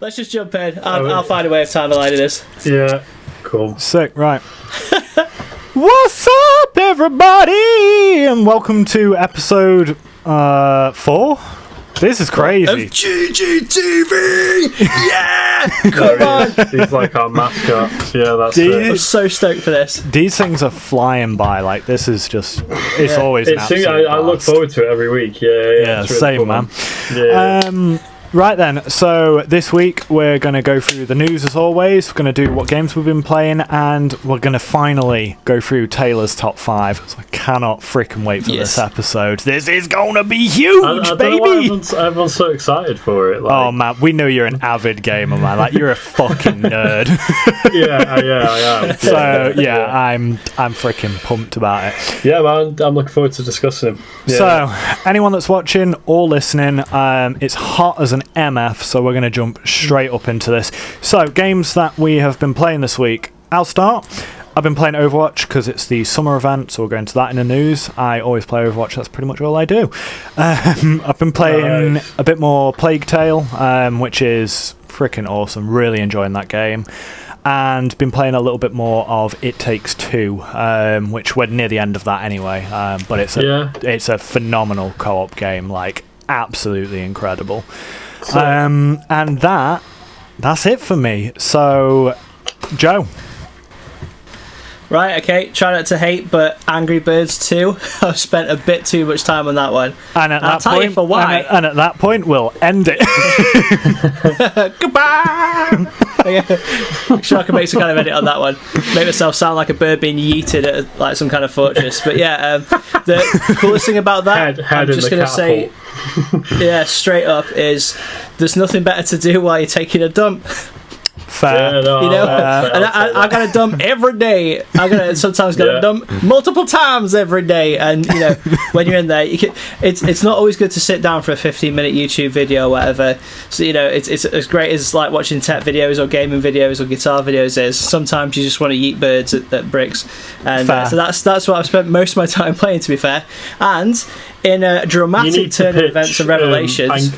Let's just jump in. I'll find a way of timeline this. Yeah, cool. Sick, right. What's up, everybody? And welcome to episode 4. This is crazy. Of ggTV! Yeah! Come on! He's like our mascot. Yeah, that's it. I'm so stoked for this. These things are flying by. Like, this is just... It's always an absolute I look blast. forward to it every week. Yeah, Yeah, it's really same, fun. man. Yeah. Right then, so this week we're going to go through the news as always. We're going to do what games we've been playing, and we're going to finally go through Taylor's top 5. So I cannot freaking wait for this episode. This is going to be huge, I don't baby! know why everyone's so excited for it. Like, oh man, we know you're an avid gamer, man. Like, you're a fucking nerd. yeah, I am. So yeah, I'm freaking pumped about it. Yeah, man, I'm looking forward to discussing him. Yeah. So, anyone that's watching or listening, it's hot as an MF, so we're going to jump straight up into this. So, games that we have been playing this week. I'll start. I've been playing Overwatch because it's the summer event, so we'll go into that in the news. I always play Overwatch, that's pretty much all I do. I've been playing a bit more Plague Tale, which is freaking awesome. Really enjoying that game. And been playing a little bit more of It Takes Two, which we're near the end of that anyway. But it's a phenomenal co-op game, like absolutely incredible. And that's it for me. So, Joe. Right, okay, try not to hate, but Angry Birds 2, I've spent a bit too much time on that one. And I'll tell you for why. And at that point, we'll end it. Goodbye! I'm sure I can make some kind of edit on that one. Make myself sound like a bird being yeeted at like some kind of fortress. But yeah, the coolest thing about that, I'm just going to say, yeah, straight up, is there's nothing better to do while you're taking a dump. Fair. Yeah, no, you know, and I got to dump every day. Sometimes got to dump multiple times every day. And you know, when you're in there, it's not always good to sit down for a 15-minute YouTube video or whatever. So you know, it's as great as like watching tech videos or gaming videos or guitar videos is. Sometimes you just want to yeet birds at bricks, and so that's what I've spent most of my time playing. To be fair, and in a dramatic turn of events and revelations.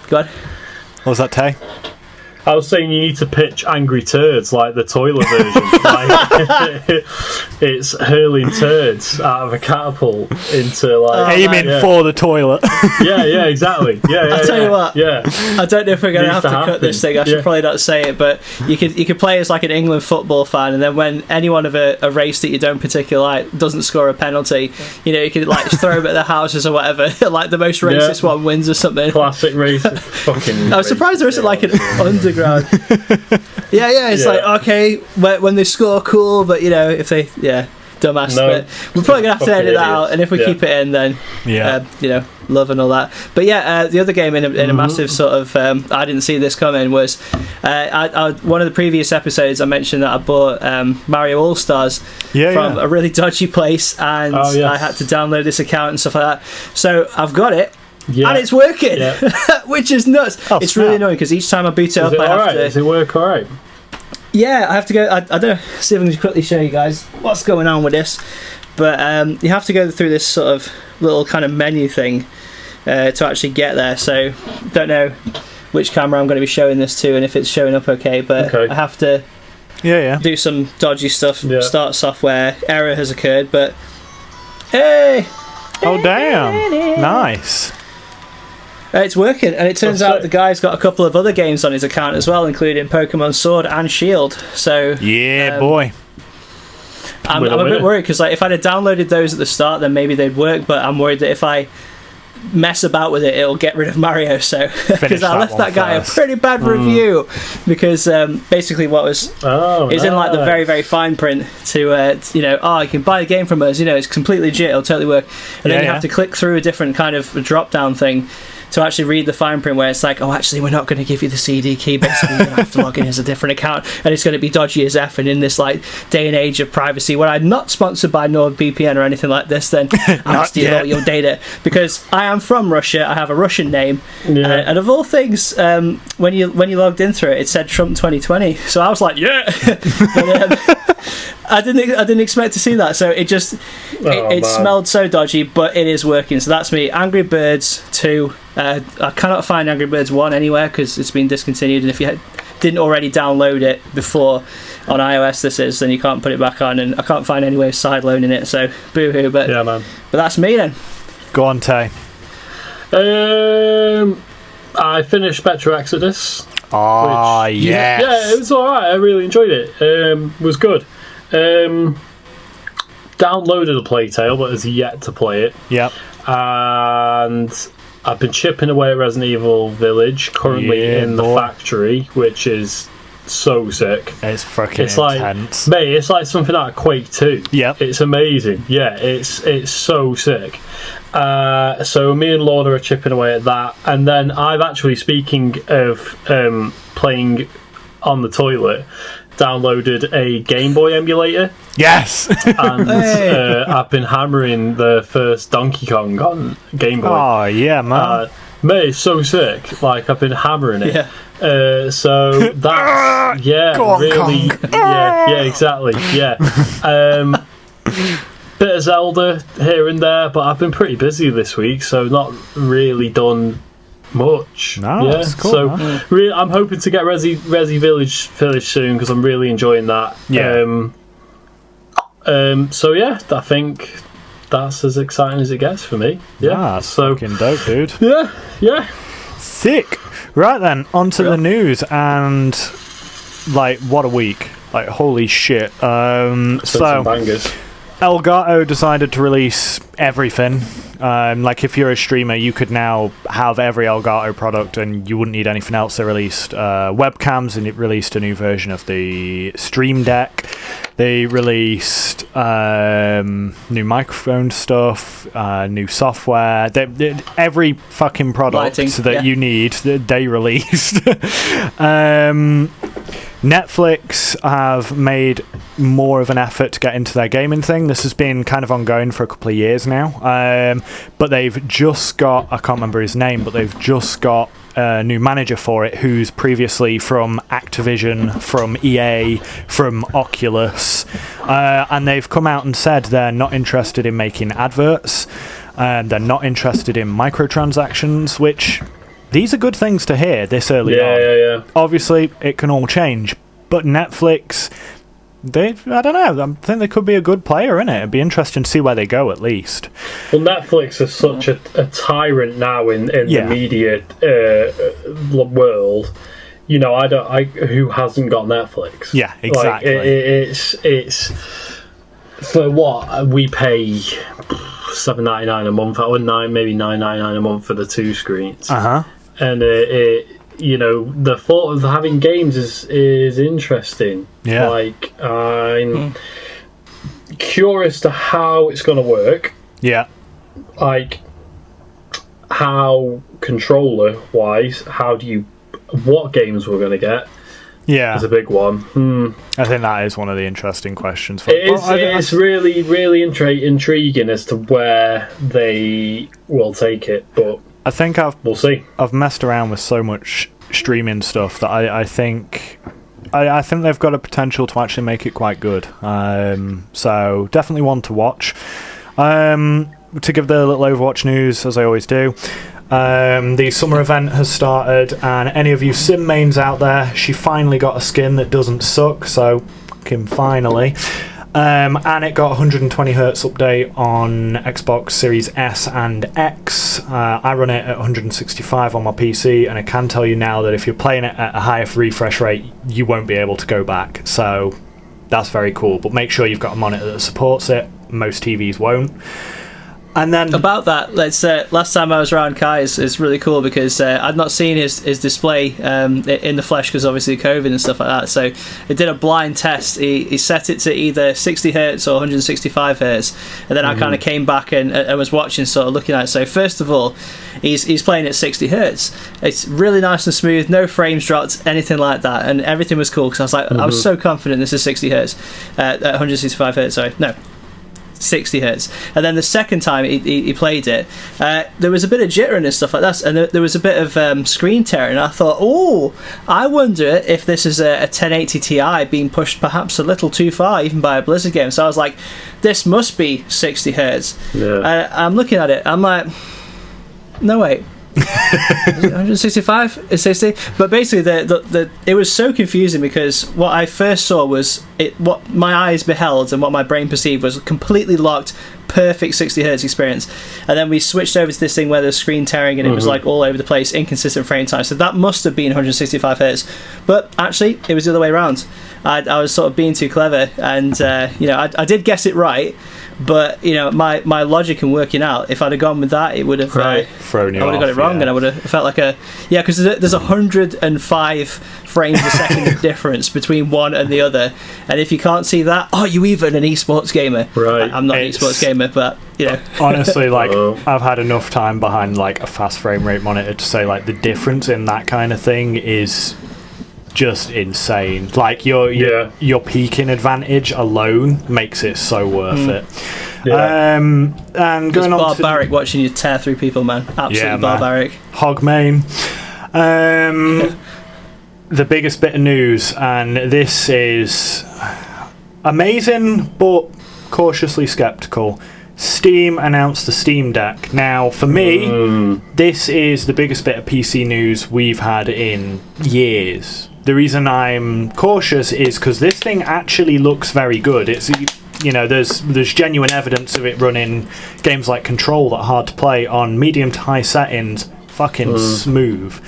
Go on. What was that, Tay? I was saying you need to pitch Angry Turds, like the toilet version. Like, it's hurling turds out of a catapult into like aiming for the toilet. yeah, exactly. Yeah, I'll tell you what. Yeah, I don't know if we're going to have to cut this thing. I should probably not say it, but you could play as like an England football fan, and then when anyone of a race that you don't particularly like doesn't score a penalty, you know, you could like throw them at their houses or whatever. Like the most racist one wins or something. Classic racist. Fucking. I'm surprised there isn't like an underground. Yeah, it's like, okay, when they score, cool, but you know, if they, dumbass. No, but we're probably gonna have to edit that out, and if we keep it in, then you know, love and all that. But the other game in a massive sort of I didn't see this coming was one of the previous episodes I mentioned that I bought Mario All Stars from a really dodgy place, and I had to download this account and stuff like that. So I've got it. Yeah. And it's working, which is nuts. It's really annoying because each time I boot it up, I have to. Does it work all right? Yeah, I have to go. I don't know. See if I can just quickly show you guys what's going on with this. But you have to go through this sort of little kind of menu thing to actually get there. So don't know which camera I'm going to be showing this to and if it's showing up okay. But I have to do some dodgy stuff. Start software error has occurred, but hey. Oh damn! Nice. It's working, and it turns out the guy's got a couple of other games on his account as well, including Pokemon Sword and Shield. So boy, I'm a bit worried because like if I'd have downloaded those at the start, then maybe they'd work. But I'm worried that if I mess about with it, it'll get rid of Mario. So because I left that guy a pretty bad review because basically what was is in like the very very fine print to you know, you can buy the game from us, you know, it's completely legit, it'll totally work, and then you have to click through a different kind of drop down thing to actually read the fine print where it's like, oh, actually, we're not going to give you the CD key. Basically, you're going to have to log in as a different account, and it's going to be dodgy as F. And in this like day and age of privacy, where I'm not sponsored by NordVPN or anything like this, then I'm stealing all your data because I am from Russia. I have a Russian name, and of all things, when you logged in through it, it said Trump 2020. So I was like, but, I didn't expect to see that. So it just it smelled so dodgy, but it is working. So that's me, Angry Birds 2. I cannot find Angry Birds 1 anywhere because it's been discontinued, and if you didn't already download it before on iOS, then you can't put it back on, and I can't find any way of sideloading it, so boo-hoo. But yeah, man. But that's me then. Go on, Tay. I finished Metro Exodus. Oh, yes. Yeah, it was alright. I really enjoyed it. It was good. Downloaded a Plague Tale, but has yet to play it. Yep. And I've been chipping away at Resident Evil Village, currently in the factory, which is so sick. It's fucking intense. Like, mate, it's like something out of Quake 2. Yep. It's amazing. Yeah, it's so sick. So me and Lorna are chipping away at that, and then I've actually, speaking of playing on the toilet, downloaded a Game Boy emulator. Yes. And I've been hammering the first Donkey Kong on Game Boy. Oh yeah, man. Mate, it's so sick. Like, I've been hammering it. Yeah. So that's really Kong. yeah, exactly. Yeah. Bit of Zelda here and there, but I've been pretty busy this week, so not really done much. No, yeah, that's cool, so man. I'm hoping to get Resi Village soon because I'm really enjoying that. Yeah. So yeah, I think that's as exciting as it gets for me. Yeah, that's fucking dope, dude. Yeah. Sick. Right then, on to the news, and like, what a week! Like, holy shit. So some bangers. Elgato decided to release everything. Like, if you're a streamer, you could now have every Elgato product and you wouldn't need anything else. They released webcams, and it released a new version of the Stream Deck. They released new microphone stuff, new software. Every fucking product you need, they released. Netflix have made more of an effort to get into their gaming thing. This has been kind of ongoing for a couple of years now, but they've just got, I can't remember his name, but they've just got a new manager for it who's previously from Activision, from EA, from Oculus, and they've come out and said they're not interested in making adverts, they're not interested in microtransactions, which... These are good things to hear this early on. Yeah. Obviously, it can all change, but Netflix, I don't know, I think they could be a good player in it. It'd be interesting to see where they go, at least. Well, Netflix is such a tyrant now in the media world. You know, who hasn't got Netflix? Yeah, exactly. Like, it's for what we pay $7.99 a month, or maybe $9.99 a month for the 2 screens. And you know, the thought of having games is interesting. Yeah. Like, I'm curious to how it's going to work. Yeah. Like, how controller wise, what games we're going to get. Yeah, is a big one. I think that is one of the interesting questions. It's really, really intriguing as to where they will take it, but I think we'll see. I've messed around with so much streaming stuff that I think they've got a potential to actually make it quite good. So definitely one to watch. To give the little Overwatch news, as I always do. The summer event has started, and any of you sim mains out there, she finally got a skin that doesn't suck, so finally. And it got 120 Hz update on Xbox Series S and X. I run it at 165 on my PC, and I can tell you now that if you're playing it at a higher refresh rate, you won't be able to go back, so that's very cool. But make sure you've got a monitor that supports it. Most TVs won't. And then about that, last time I was around Kai is really cool because I'd not seen his display in the flesh because obviously COVID and stuff like that. So it did a blind test. He set it to either 60 Hz or 165 Hz, and then I kind of came back and was watching, sort of looking at it. So first of all, he's playing at 60 Hz. It's really nice and smooth, no frames dropped, anything like that, and everything was cool because I was like, I was so confident this is 60 Hz at 165 Hz. Sorry, no. 60 Hz. And then the second time he played it, there was a bit of jittering and stuff like that, and there was a bit of screen tearing, and I thought, I wonder if this is a 1080 Ti being pushed perhaps a little too far, even by a Blizzard game. So I was like, this must be 60 Hz. Yeah. I'm looking at it, I'm like, no wait, 165? It's 60. But basically, it was so confusing because what I first saw was what my eyes beheld and what my brain perceived was a completely locked, perfect 60 hertz experience. And then we switched over to this thing where there's screen tearing and it was like all over the place, inconsistent frame time. So that must have been 165 hertz. But actually, it was the other way around. I was sort of being too clever, and I did guess it right. But my logic in working out, if I'd have gone with that, it would have thrown you. I would have got it wrong, and I would have felt like because there's 105 frames a second difference between one and the other, and if you can't see that, are you even an esports gamer? Right. I'm not an esports gamer, but honestly, like I've had enough time behind like a fast frame rate monitor to say like the difference in that kind of thing is just insane. Like your peaking advantage alone makes it so worth it. And going on barbaric watching you tear through people, man. Absolutely barbaric. Hogmain. The biggest bit of news, and this is amazing but cautiously skeptical. Steam announced the Steam Deck. Now, for me, this is the biggest bit of PC news we've had in years. The reason I'm cautious is because this thing actually looks very good. It's there's genuine evidence of it running games like Control that are hard to play on medium to high settings, fucking smooth.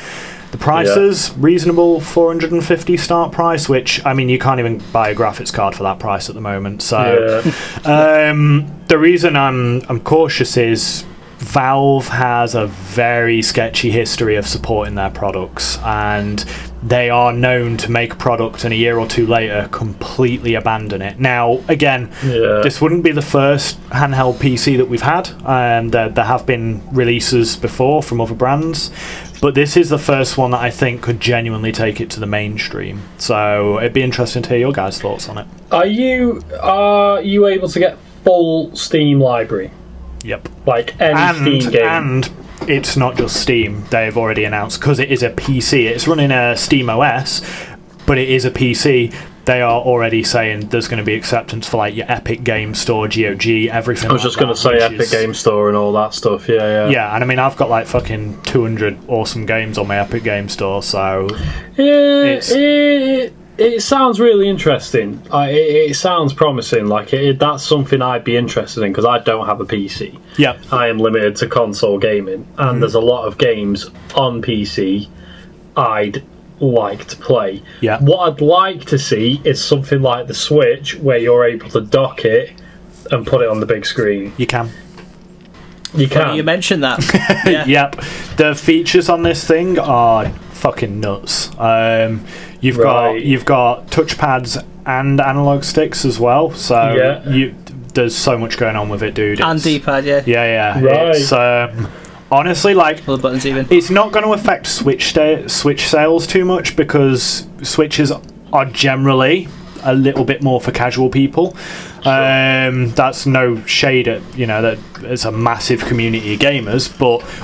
The price is reasonable, $450 start price, which, I mean, you can't even buy a graphics card for that price at the moment. So, the reason I'm cautious is Valve has a very sketchy history of supporting their products, and they are known to make a product and a year or two later completely abandon it. Now, again, this wouldn't be the first handheld PC that we've had. There have been releases before from other brands, but this is the first one that I think could genuinely take it to the mainstream. So it'd be interesting to hear your guys' thoughts on it. Are you able to get full Steam library? Yep. Like any Steam game? And it's not just Steam. They've already announced, because it is a PC. It's running a Steam OS, but it is a PC. They are already saying there's going to be acceptance for like your Epic Game Store, GOG, everything. I was just going to say Epic Game Store and all that stuff. Yeah. And I mean, I've got like fucking 200 awesome games on my Epic Game Store, so it sounds really interesting. It sounds promising. Like that's something I'd be interested in because I don't have a PC. Yeah, I am limited to console gaming, and there's a lot of games on PC I'd like to play. Yeah. What I'd like to see is something like the Switch, where you're able to dock it and put it on the big screen. You can. Funny you mentioned that. Yep. The features on this thing are fucking nuts. You've got touchpads and analog sticks as well. So there's so much going on with it, dude. And D-pad, Yeah. Right. It's honestly, like, all the buttons even. It's not going to affect Switch sales too much because Switches are generally a little bit more for casual people. That's no shade at that it's a massive community of gamers,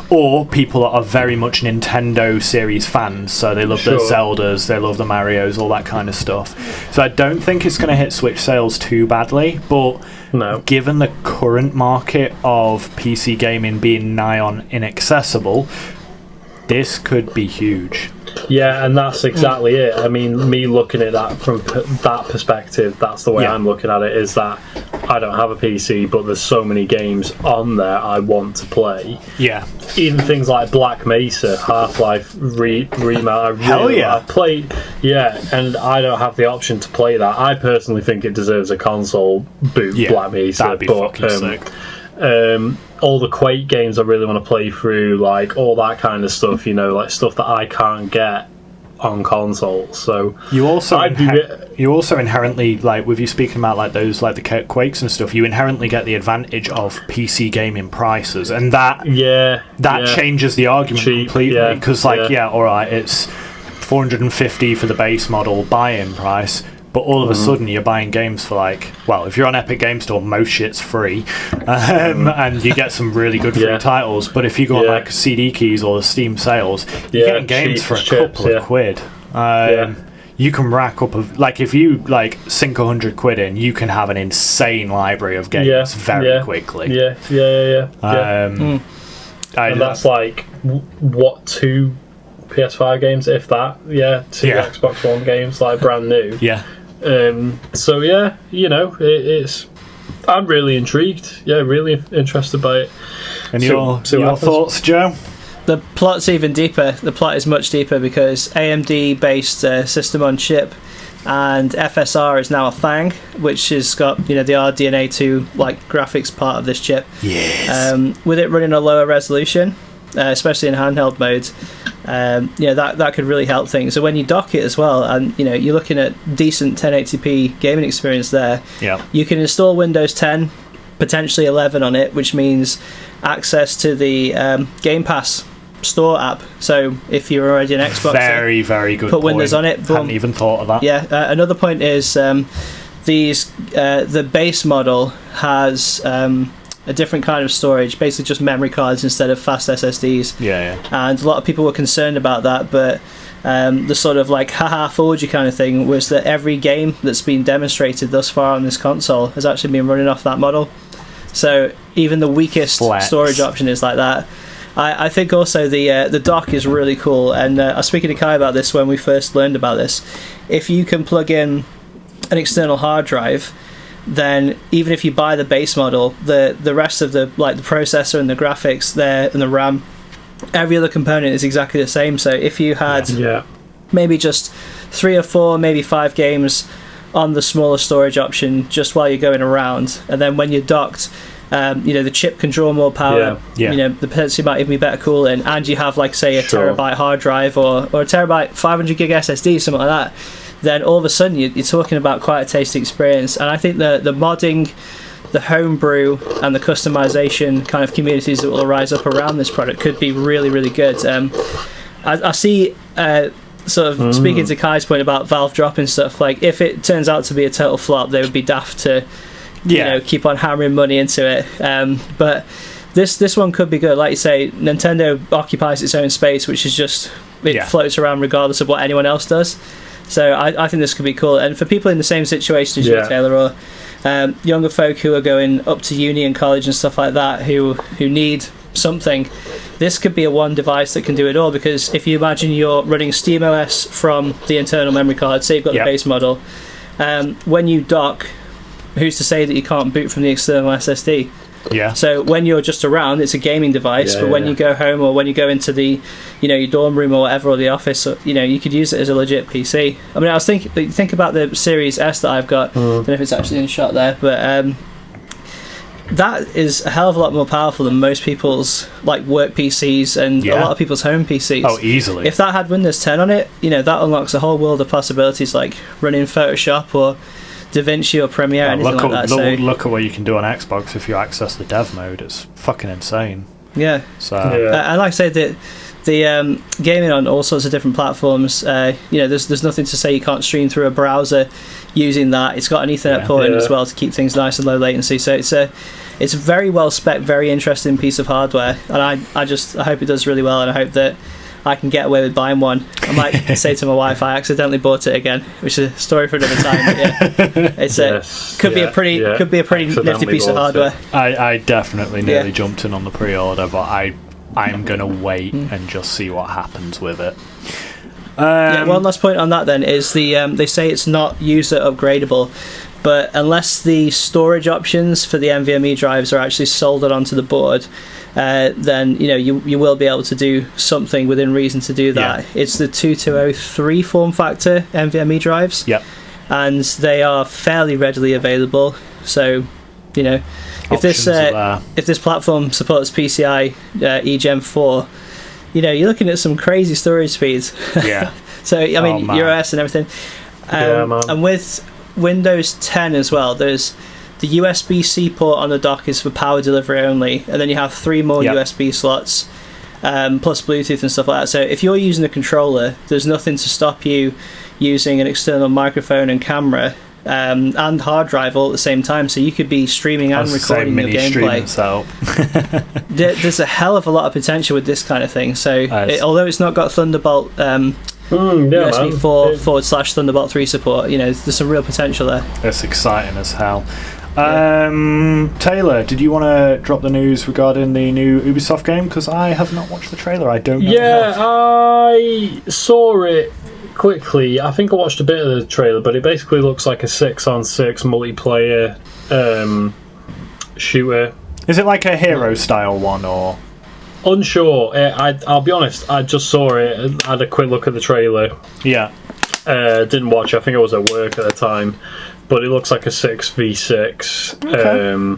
or people that are very much Nintendo series fans, so they love the Zeldas, they love the Marios, all that kind of stuff. So I don't think it's going to hit Switch sales too badly, but given the current market of PC gaming being nigh on inaccessible, this could be huge. Yeah, and that's exactly it. I mean, me looking at that from that perspective, that's the way I'm looking at it, is that I don't have a PC, but there's so many games on there I want to play. Yeah. Even things like Black Mesa, Half-Life remount. I played, and I don't have the option to play that. I personally think it deserves a console boot, Black Mesa. That'd be fucking sick. All the Quake games I really want to play through, like all that kind of stuff, like stuff that I can't get on consoles. So you also inherently, like with you speaking about like those like the Quakes and stuff, you inherently get the advantage of PC gaming prices, and that changes the argument completely, because alright, it's $450 for the base model buy-in price. But all of a sudden, you're buying games for if you're on Epic Game Store, most shit's free, and you get some really good free titles. But if you go on like CD keys or the Steam sales, you're getting games for a couple of quid. You can rack up if you sink £100 in, you can have an insane library of games very quickly. and that's like what 2 PS5 games, if that. Yeah, 2 Xbox One games, like brand new. Yeah. So yeah, it's. I'm really intrigued. Yeah, really interested by it. And your thoughts, Joe? The plot's even deeper. The plot is much deeper because AMD-based system on chip, and FSR is now a thing, which has got the RDNA2 like graphics part of this chip. Yes. With it running a lower resolution, especially in handheld mode, that could really help things. So when you dock it as well, and you're looking at decent 1080p gaming experience there. Yeah. You can install Windows 10, potentially 11 on it, which means access to the Game Pass store app. So if you're already an Xbox, very good. Put Windows on it. Hadn't even thought of that. Yeah. Another point is the base model has a different kind of storage, basically just memory cards instead of fast SSDs. Yeah. And a lot of people were concerned about that, but the sort of like haha fooled you kind of thing was that every game that's been demonstrated thus far on this console has actually been running off that model. So even the weakest storage option is like that. I think also the dock is really cool, and I was speaking to Kai about this when we first learned about this. If you can plug in an external hard drive, then even if you buy the base model, the rest of the processor and the graphics there and the RAM, every other component is exactly the same. So if you had maybe just 3 or 4, maybe 5 games on the smaller storage option just while you're going around, and then when you're docked, the chip can draw more power. The potentially might even be better cooling, and you have say a terabyte hard drive or a terabyte 500 gig SSD, something like that. Then all of a sudden you're talking about quite a tasty experience. And I think the modding, the homebrew, and the customization kind of communities that will arise up around this product could be really, really good. I see, sort of speaking to Kai's point about Valve dropping stuff, like if it turns out to be a total flop, they would be daft to keep on hammering money into it. But this one could be good. Like you say, Nintendo occupies its own space, which is just floats around regardless of what anyone else does. So I think this could be cool. And for people in the same situation as you, Taylor, or younger folk who are going up to uni and college and stuff like that, who need something, this could be a one device that can do it all. Because if you imagine you're running SteamOS from the internal memory card, say you've got the base model, when you dock, who's to say that you can't boot from the external SSD? Yeah. So when you're just around, it's a gaming device, but when you go home or when you go into the, your dorm room or whatever, or the office, you could use it as a legit PC. I mean, I was think about the Series S that I've got. I don't know if it's actually in shot there, but that is a hell of a lot more powerful than most people's work PCs and a lot of people's home PCs. Oh, easily. If that had Windows 10 on it, that unlocks a whole world of possibilities, like running Photoshop or DaVinci or Premiere, anything like that. Look at what you can do on Xbox if you access the dev mode. It's fucking insane. Yeah. So and like I say, the gaming on all sorts of different platforms. There's nothing to say you can't stream through a browser using that. It's got an Ethernet port in as well to keep things nice and low latency. So it's a very well spec, very interesting piece of hardware, and I hope it does really well, and I hope that I can get away with buying one. I might say to my wife I accidentally bought it again, which is a story for another time. But it's could be a pretty nifty piece of hardware. I definitely nearly jumped in on the pre-order, but I'm gonna wait and just see what happens with it. One last point on that then is they say it's not user upgradable, but unless the storage options for the NVMe drives are actually soldered onto the board, then you will be able to do something within reason to do that. It's the 2203 form factor NVMe drives, and they are fairly readily available. So if this platform supports PCI eGen 4, you're looking at some crazy storage speeds. So I mean, your OS and everything, and with Windows 10 as well, there's the USB-C port on the dock is for power delivery only, and then you have 3 more USB slots, plus Bluetooth and stuff like that. So if you're using a controller, there's nothing to stop you using an external microphone and camera and hard drive all at the same time. So you could be streaming and recording your gameplay. There's a hell of a lot of potential with this kind of thing. So although it's not got Thunderbolt USB 4 / Thunderbolt 3 support, there's some real potential there. It's exciting as hell. Taylor, did you want to drop the news regarding the new Ubisoft game? Because I have not watched the trailer. I don't know. Yeah, I saw it quickly. I think I watched a bit of the trailer, but it basically looks like a 6-on-6 multiplayer shooter. Is it like a hero style one or? Unsure. I'll be honest. I just saw it. Had a quick look at the trailer. Yeah. Didn't watch it. I think I was at work at the time. But it looks like a 6v6. Okay.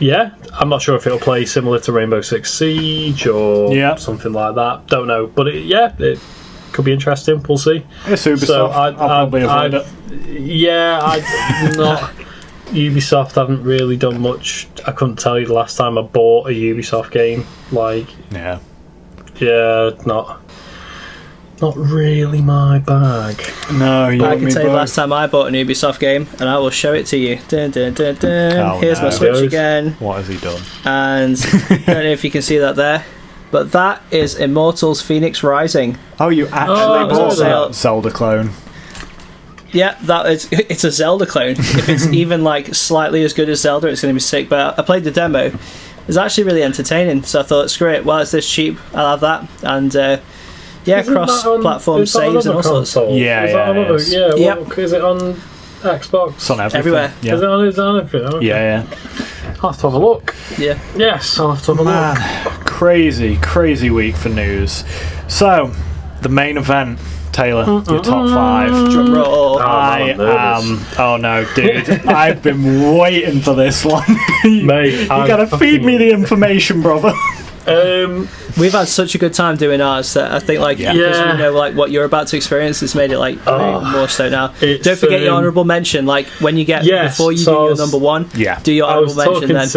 Yeah, I'm not sure if it'll play similar to Rainbow Six Siege or something like that. Don't know. But it could be interesting. We'll see. It's Ubisoft. So I'll probably avoid it. Yeah, I'm not. Ubisoft haven't really done much. I couldn't tell you the last time I bought a Ubisoft game. Not really my bag. No, I can tell you the last time I bought an Ubisoft game, and I will show it to you. Dun, dun, dun, dun. Oh, Here's my Switch again. What has he done? And I don't know if you can see that there, but that is Immortals Phoenix Rising. Oh, you actually bought that Zelda clone. Yeah, it's a Zelda clone. If it's even like slightly as good as Zelda, it's going to be sick. But I played the demo. It's actually really entertaining, so I thought, screw it, well, it's this cheap, I'll have that. And cross-platform saves and all sorts. Yeah, is it on Xbox? It's on everything. Everywhere. Yeah. Is it on everything? Okay. Yeah. I'll have to have a look. Yeah. Yes, I'll have to have a look. Crazy week for news. So, the main event, Taylor, your top 5. Drum roll. Oh no, dude. I've been waiting for this one. Mate, you gotta feed me the information, brother. We've had such a good time doing ours that I think because we know what you're about to experience, it's made it more so now. Don't forget your honourable mention, when you get before you do your number one. Yeah. Do your honourable mention then.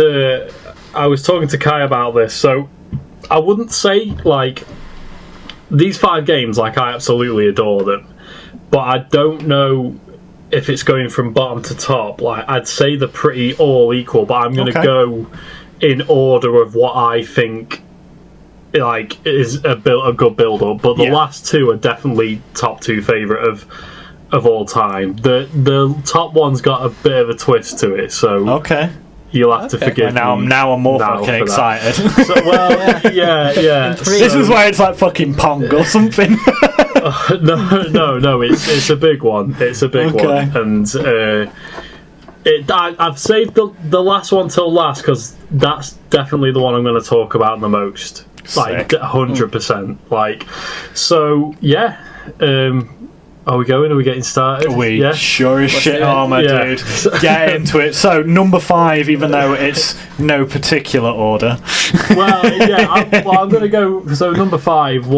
I was talking to Kai about this, so I wouldn't say these 5 games, I absolutely adore them, but I don't know if it's going from bottom to top. I'd say they're pretty all equal, but I'm going to go in order of what I think is a good build up. But the last 2 are definitely top 2 favourite of all time. The top one's got a bit of a twist to it, so you'll have to forgive me. Now I'm more fucking excited. So, yeah. This is why it's like fucking Pong or something. No, it's a big one. It's a big one, and I've saved the last one till last because that's definitely the one I'm going to talk about the most. 100%. So yeah. Are we going? Are we getting started? Sure as shit are, my dude. Get into it. So, number 5, even though it's no particular order. I'm going to go. So, number 5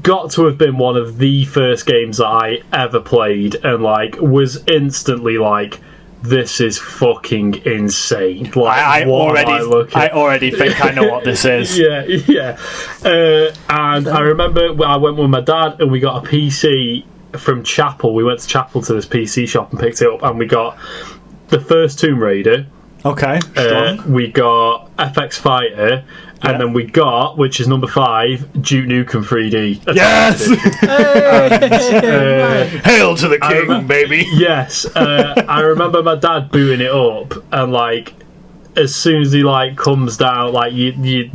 got to have been one of the first games that I ever played, and was instantly this is fucking insane. I already think I know what this is. And I remember I went with my dad and we got a PC from Chapel. We went to Chapel to this PC shop and picked it up, and we got the first Tomb Raider. Okay. We got FX Fighter, and then we got, which is number 5, Duke Nukem 3D. Yes! Hail to the king, baby! Yes. I remember my dad booting it up, and as soon as he comes down, you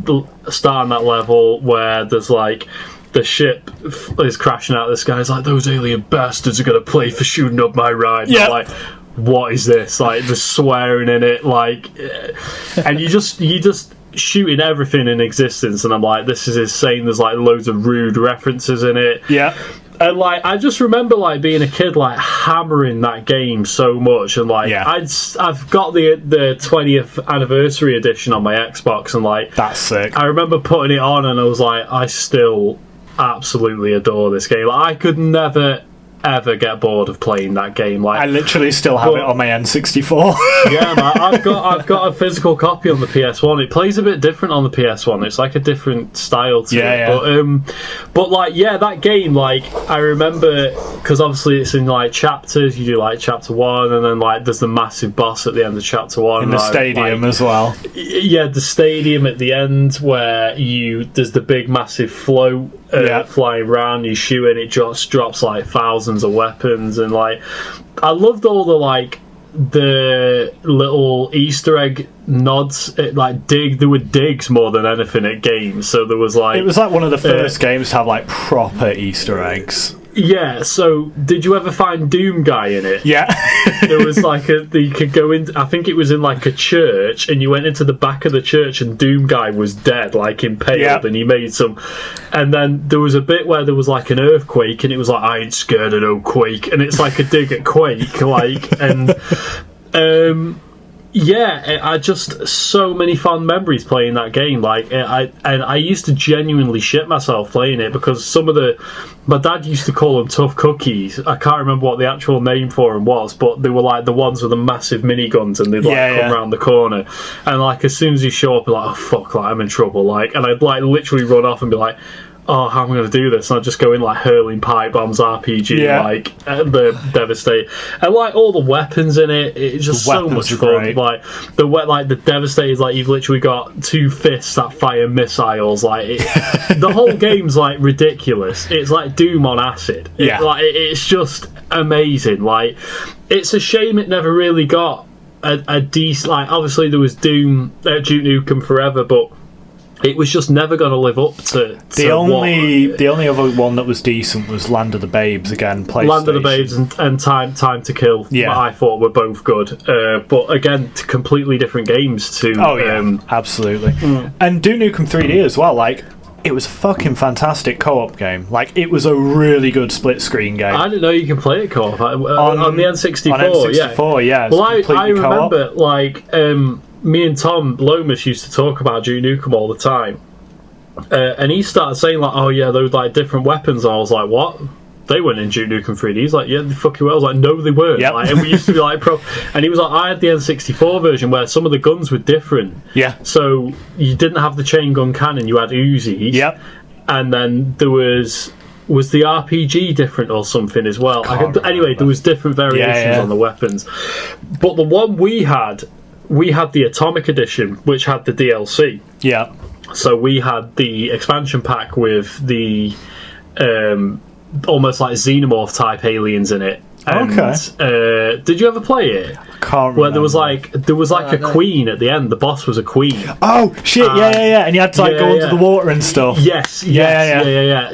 start on that level where there's the ship is crashing out of the sky. It's those alien bastards are gonna play for shooting up my ride. Yeah. What is this? The swearing in it, and you just shooting everything in existence, and I'm this is insane. There's loads of rude references in it. Yeah. And I just remember being a kid hammering that game so much, and I've got the 20th anniversary edition on my Xbox, and that's sick. I remember putting it on, and I was I still absolutely adore this game. I could never ever get bored of playing that game. I literally still have it on my N64. Yeah, man, I've got a physical copy on the PS1. It plays a bit different on the PS1. It's a different style to it. But that game, I remember, because obviously it's in chapters. You do chapter 1, and then there's the massive boss at the end of chapter 1 in the stadium as well. Yeah, the stadium at the end where there's the big massive float flying around. You shoot and it just drops thousands of weapons, and I loved all the the little Easter egg nods, there were digs more than anything at games. So there was like, it was like one of the first games to have like proper Easter eggs. Yeah, so did you ever find Doom Guy in it? Yeah. There was like you could go in, I think it was in like a church, and you went into the back of the church and Doom Guy was dead, like impaled, and he made some. And then there was a bit where there was like an earthquake, and it was like, I ain't scared of no Quake, and it's like a dig at Quake, like, and yeah, I just so many fond memories playing that game. Like, I used to genuinely shit myself playing it because my dad used to call them tough cookies. I can't remember what the actual name for them was, but they were like the ones with the massive miniguns, and they'd come around the corner, and like as soon as you show up, you're like, oh fuck, like I'm in trouble, like, and I'd like literally run off and be like, oh, how am I going to do this? And I'd just go in like hurling pipe bombs RPG, like the Devastate, and like all the weapons in it. It's just so much fun. Great. Like the Devastate is like you've literally got two fists that fire missiles. Like the whole game's like ridiculous. It's like Doom on acid. It's just amazing. Like it's a shame it never really got a decent. Like obviously there was Doom, Duke Nukem Forever, but it was just never going to live up to the only other one that was decent was Land of the Babes again. PlayStation. Land of the Babes and Time to Kill. Yeah, I thought were both good, but again, completely different games too. Oh yeah, absolutely. And Duke Nukem 3D as well. Like, it was a fucking fantastic co-op game. Like, it was a really good split screen game. I didn't know you can play it co-op on the N64. On N64, yeah. Well, I remember co-op. Like. Me and Tom Lomas used to talk about Duke Nukem all the time, and he started saying like, "Oh yeah, those like different weapons." And I was like, "What? They weren't in Duke Nukem 3D." He's like, "Yeah, they fucking were." I was like, "No, they weren't." Yep. Like, and we used to be like, and he was like, "I had the N64 version where some of the guns were different. Yeah, so you didn't have the chain gun cannon; you had Uzis. Yep, and then there was." Was the RPG different or something as well? Anyway, there was different variations on the weapons, but the one we had the Atomic Edition, which had the DLC. Yeah. So we had the expansion pack with the almost like xenomorph type aliens in it. And, okay. Did you ever play it? I can't remember. Where there was like a queen at the end. The boss was a queen. Oh shit! Yeah. And you had to like go under the water and stuff. Yes. Yeah.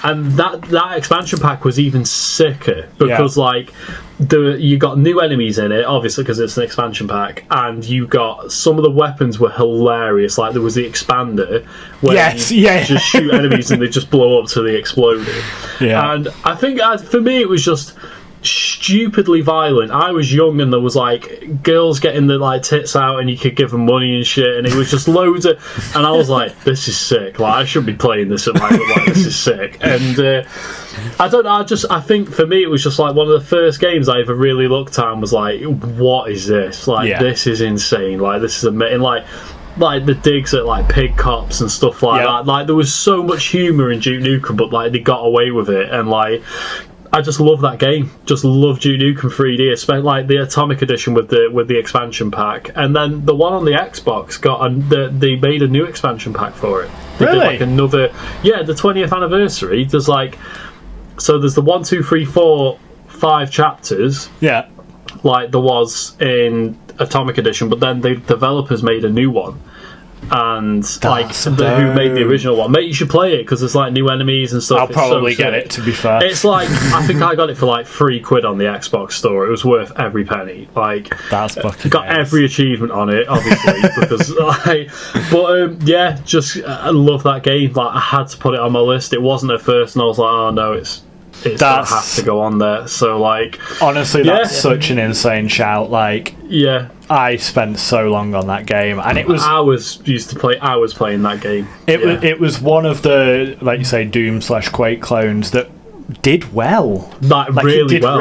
And that expansion pack was even sicker because like you got new enemies in it, obviously because it's an expansion pack, and you got some of the weapons were hilarious. Like there was the expander where you just shoot enemies and they just blow up till they exploded. Yeah. And I think for me it was just stupidly violent. I was young and there was like girls getting the like tits out and you could give them money and shit, and it was just loads of, and I was like, this is sick, like I should be playing this at like this is sick. And I don't know, I think for me it was just like one of the first games I ever really looked at and was like, what is this? Like this is insane, like this is amazing. Like the digs at like pig cops and stuff like that. Like there was so much humour in Duke Nukem, but like they got away with it, and like I just love that game. Just love Duke Nukem 3D, especially like the Atomic Edition with the expansion pack, and then the one on the Xbox they made a new expansion pack for it. They did like another, the 20th anniversary. There's like, so there's the 1, 2, 3, 4, 5 chapters. Yeah, like there was in Atomic Edition, but then the developers made a new one. And who made the original one? Mate, you should play it because there's like new enemies and stuff. I'll probably get it, to be fair. It's like I think I got it for like £3 on the Xbox store. It was worth every penny. Like that's fucking got nice. Every achievement on it, obviously, because I love that game. Like I had to put it on my list. It wasn't at first, and I was like, oh no, it's gonna have to go on there. So like, honestly, that's such an insane shout. Like, I spent so long on that game, and it was I was playing that game. It was one of the, like you say, Doom / Quake clones that did well. Really well.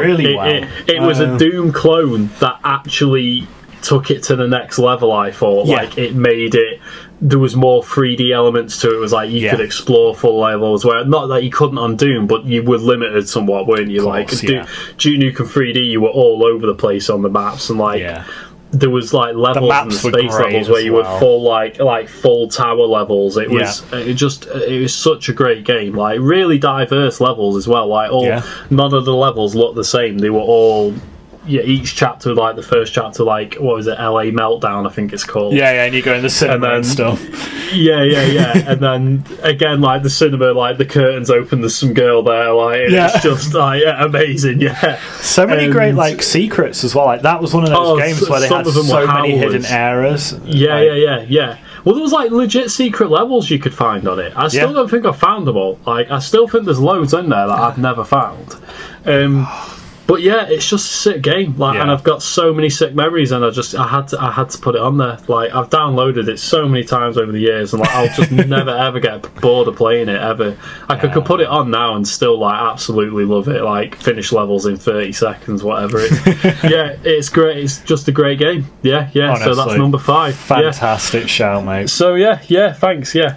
It was a Doom clone that actually took it to the next level. I thought like it made it. There was more 3D elements to it. It was like you could explore full levels, where not that you couldn't on Doom, but you were limited somewhat, weren't you? Course, like Duke Nukem 3D, you were all over the place on the maps, and like there was like levels in the space levels where you were full like full tower levels. It was it was such a great game. Like really diverse levels as well. Like none of the levels looked the same. They were all each chapter, like the first chapter, like what was it, LA Meltdown, I think it's called. Yeah, and you go in the cinema and stuff. Yeah, and then again, like the cinema, like the curtains open, there's some girl there, like it's just like amazing. Yeah, so many great like secrets as well. Like that was one of those games where they had so many hidden areas. Yeah. Well, there was like legit secret levels you could find on it. I still don't think I've found them all. Like, I still think there's loads in there that I've never found. But yeah, it's just a sick game. Like, and I've got so many sick memories, and I had to put it on there. Like, I've downloaded it so many times over the years, and like I'll just never ever get bored of playing it ever. Like, I could put it on now and still like absolutely love it. Like, finish levels in 30 seconds, whatever. It's great. It's just a great game. Yeah. Honestly, so that's number 5. Fantastic shout, mate. So yeah. Thanks. Yeah.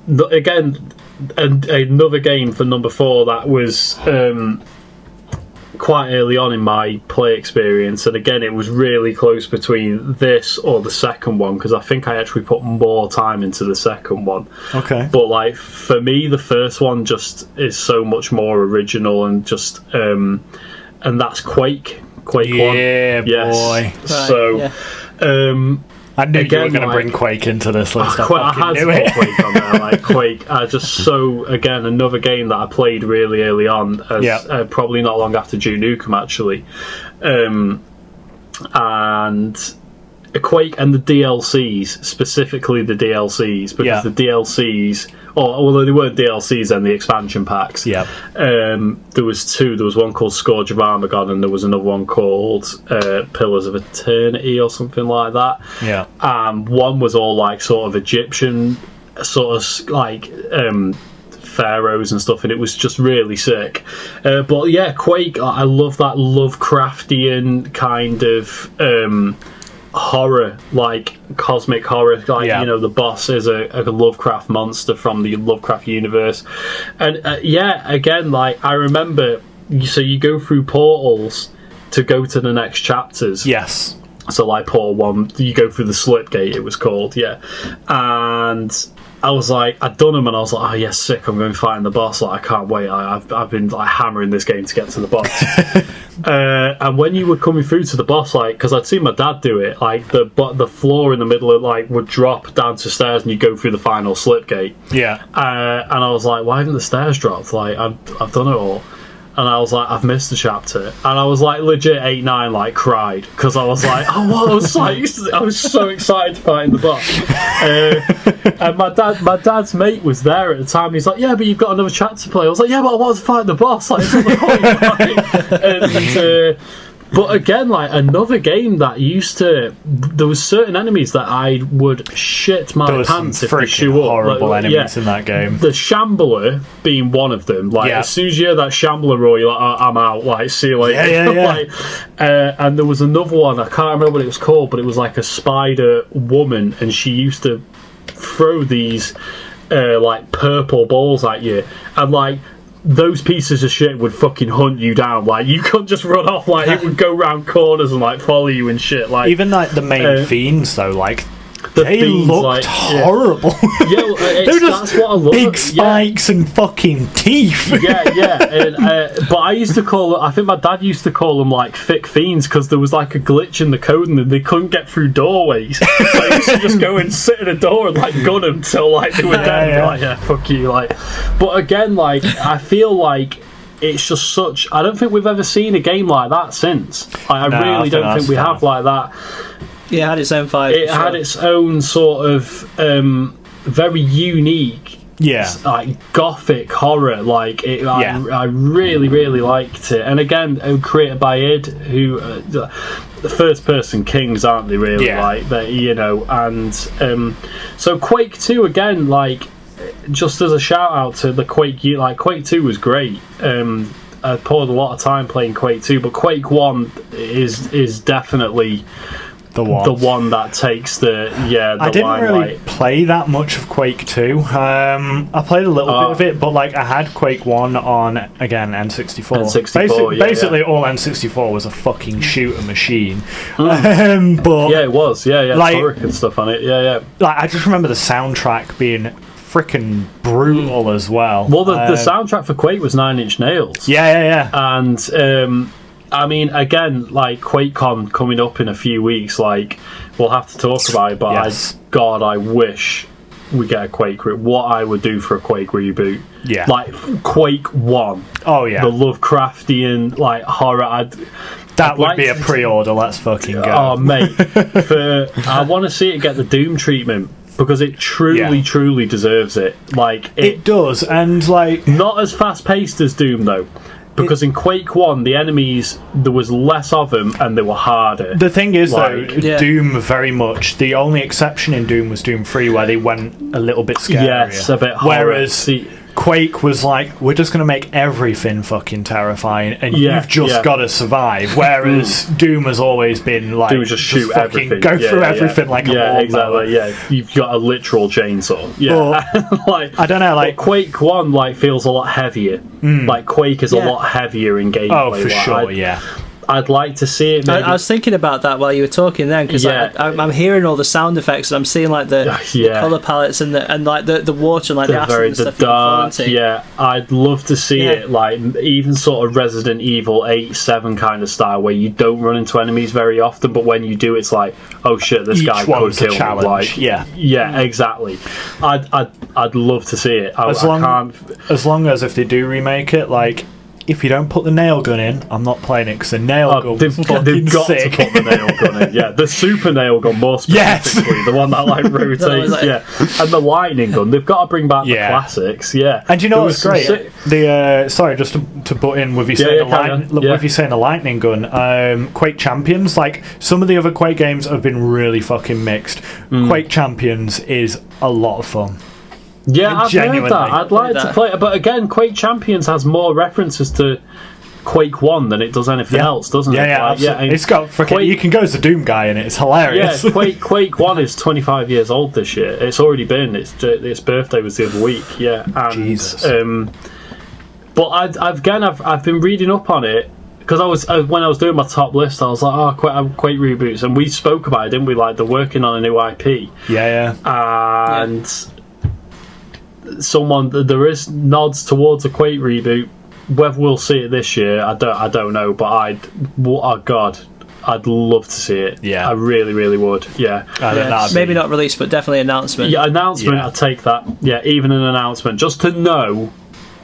Again. And another game for number 4 that was quite early on in my play experience, and again it was really close between this or the second one, because I think I actually put more time into the second one. Okay. But like for me, the first one just is so much more original, and just and that's Quake 1. Yeah, boy. So I knew you were going to bring Quake into this list. I had to put Quake on there. Like Quake, again, another game that I played really early on, probably not long after Duke Nukem actually, and Quake and the DLCs, specifically the DLCs, because the DLCs, although they weren't DLCs then, the expansion packs. Yeah. There was 2. There was one called Scourge of Armageddon, and there was another one called Pillars of Eternity or something like that. Yeah. One was all like sort of Egyptian, sort of like pharaohs and stuff, and it was just really sick. But yeah, Quake, I love that Lovecraftian kind of horror, like cosmic horror, like you know, the boss is a Lovecraft monster from the Lovecraft universe. And again, like I remember, so you go through portals to go to the next chapters. Yes. So like portal 1, you go through the Slipgate, it was called, and I was like, I'd done them, and I was like, oh yeah, sick, I'm going to fight the boss, like I can't wait. I've been like hammering this game to get to the boss. And when you were coming through to the boss, like, because I'd seen my dad do it, like the floor in the middle of like would drop down to stairs, and you go through the final Slipgate. Yeah. And I was like, why haven't the stairs dropped? Like I've done it all. And I was like, I've missed a chapter, and I was like legit 8-9, like cried, because I was like, I was so excited to fight the boss. And my dad's mate was there at the time. He's like, yeah, but you've got another chapter to play. I was like, yeah, but I want to fight the boss. Like, it's not the point. But again, like another game that there was certain enemies that I would shit my pants if they show up. Horrible enemies in that game. The Shambler being one of them. Like as soon as you hear that Shambler roar, you're like, I'm out. Like, see you later. Yeah. And there was another one. I can't remember what it was called, but it was like a spider woman, and she used to throw these like purple balls at you, and like those pieces of shit would fucking hunt you down. Like, you couldn't just run off. Like, it would go round corners and like follow you and shit. Like, even like the main fiends though, like they looked horrible. They were just that's what I love. Big spikes and fucking teeth. But I used to call it, I think my dad used to call them like thick fiends, because there was like a glitch in the code and they couldn't get through doorways. So I used to just go and sit at a door and like gun them till like they were dead. Like, fuck you. Like, but again, like I feel like it's just such. I don't think we've ever seen a game like that since. I really don't think we have like that. Yeah, it had its own vibe. It had its own sort of very unique, like gothic horror. Like it, I really, really liked it. And again, created by id, who the first-person kings, aren't they? Really, like that, you know. And so Quake 2 again, like just as a shout out to the Quake, like Quake 2 was great. I poured a lot of time playing Quake 2, but Quake 1 is definitely the one that takes the I didn't really play that much of Quake 2. I played a little bit of it, but like I had Quake 1 on, again, N64. Basically all N64 was a fucking shooter machine. But it was. Like, Turek and stuff on it. Like, I just remember the soundtrack being freaking brutal as well. Well, the soundtrack for Quake was 9 Inch Nails. Yeah. And I mean, again, like QuakeCon coming up in a few weeks, like we'll have to talk about it. But Yes. I wish we get a Quake. What I would do for a Quake reboot, like Quake 1. Oh yeah, the Lovecraftian like horror. That would be a pre-order. Let's fucking go. Oh mate, I want to see it get the Doom treatment. Because it truly deserves it. Like it does, and like not as fast paced as Doom though. Because in Quake 1, the enemies, there was less of them and they were harder. The thing is, Doom very much, the only exception in Doom was Doom 3, where they went a little bit scarier. Yes, a bit horror. Whereas Quake was like, we're just going to make everything fucking terrifying, and you've just got to survive. Whereas Doom has always been like, just shoot everything. Go through everything like a lawnmower. Exactly. Yeah, you've got a literal chainsaw. Yeah, like I don't know. Like Quake 1, like feels a lot heavier. Like Quake is a lot heavier in gameplay. Oh, for sure. I'd like to see it. I was thinking about that while you were talking then, because I'm hearing all the sound effects and I'm seeing like the color palettes and like the water and like the acid and stuff. Dark, I'd love to see it like even sort of Resident Evil 8, 7 kind of style, where you don't run into enemies very often, but when you do, it's like, oh shit, this guy could kill me. Like, exactly. I'd love to see it. As long as if they do remake it, like, if you don't put the nail gun in, I'm not playing it, because the nail gun they've got sick. to put the nail gun in. Yeah, the super nail gun more specifically, the one that like rotates. And the lightning gun. They've got to bring back the classics. Yeah, and you know what's great? Sorry, just to butt in with you saying with you saying the lightning gun. Quake Champions, like some of the other Quake games have been really fucking mixed. Quake Champions is a lot of fun. Yeah, I've heard that. I'd like to play it. But again, Quake Champions has more references to Quake 1 than it does anything else, doesn't it? It's got freaking... You can go as the Doom guy in it. It's hilarious. Yeah, Quake 1 is 25 years old this year. It's already been. Its birthday was the other week. Yeah, and, Jesus. But I've been reading up on it, because when I was doing my top list, I was like, Quake reboots, and we spoke about it, didn't we? Like, they're working on a new IP. And... there is nods towards a Quake reboot. Whether we'll see it this year, I don't know. But I'd love to see it. Yeah, I really would. Yeah, maybe not released, but definitely announcement. Yeah, announcement. I'd take that. Yeah, even an announcement, just to know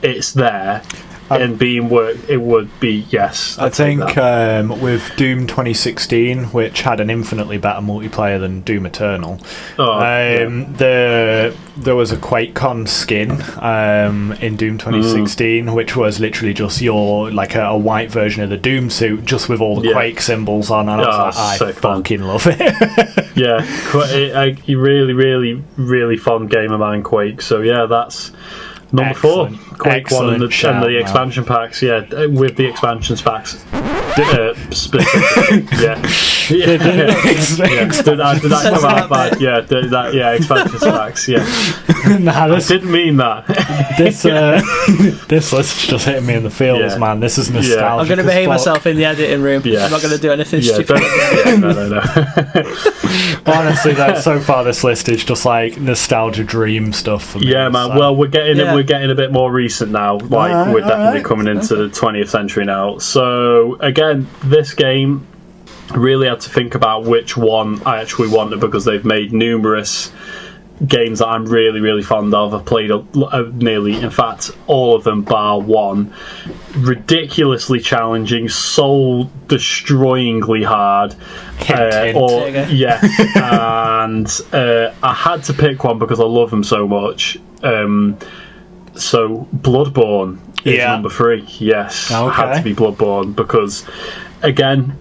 it's there. And being worked, it would be I think with Doom 2016, which had an infinitely better multiplayer than Doom Eternal, there was a QuakeCon skin in Doom 2016, which was literally just your like a white version of the Doom suit, just with all the Quake symbols on, and I was like, I fucking love it. A really fun game of mine, Quake. So yeah, that's. Number 4, Quake 1 and the expansion packs, with the expansion packs. Specifically, Did that come out bad? Expansion packs, I didn't mean that. This list just hitting me in the feels, man. This is nostalgic. I'm going to behave myself in the editing room. I'm not going to do anything stupid. No. Honestly, so far this list is just like nostalgia dream stuff for me. Yeah, man. So. Well, we're getting a bit more recent now. Like we're definitely coming into the 20th century now. So again, this game really had to think about which one I actually wanted, because they've made numerous games that I'm really fond of. I've played nearly, in fact, all of them bar one. Ridiculously challenging, soul-destroyingly hard. And I had to pick one because I love them so much. So Bloodborne is number 3. Yes, okay. It had to be Bloodborne because, again,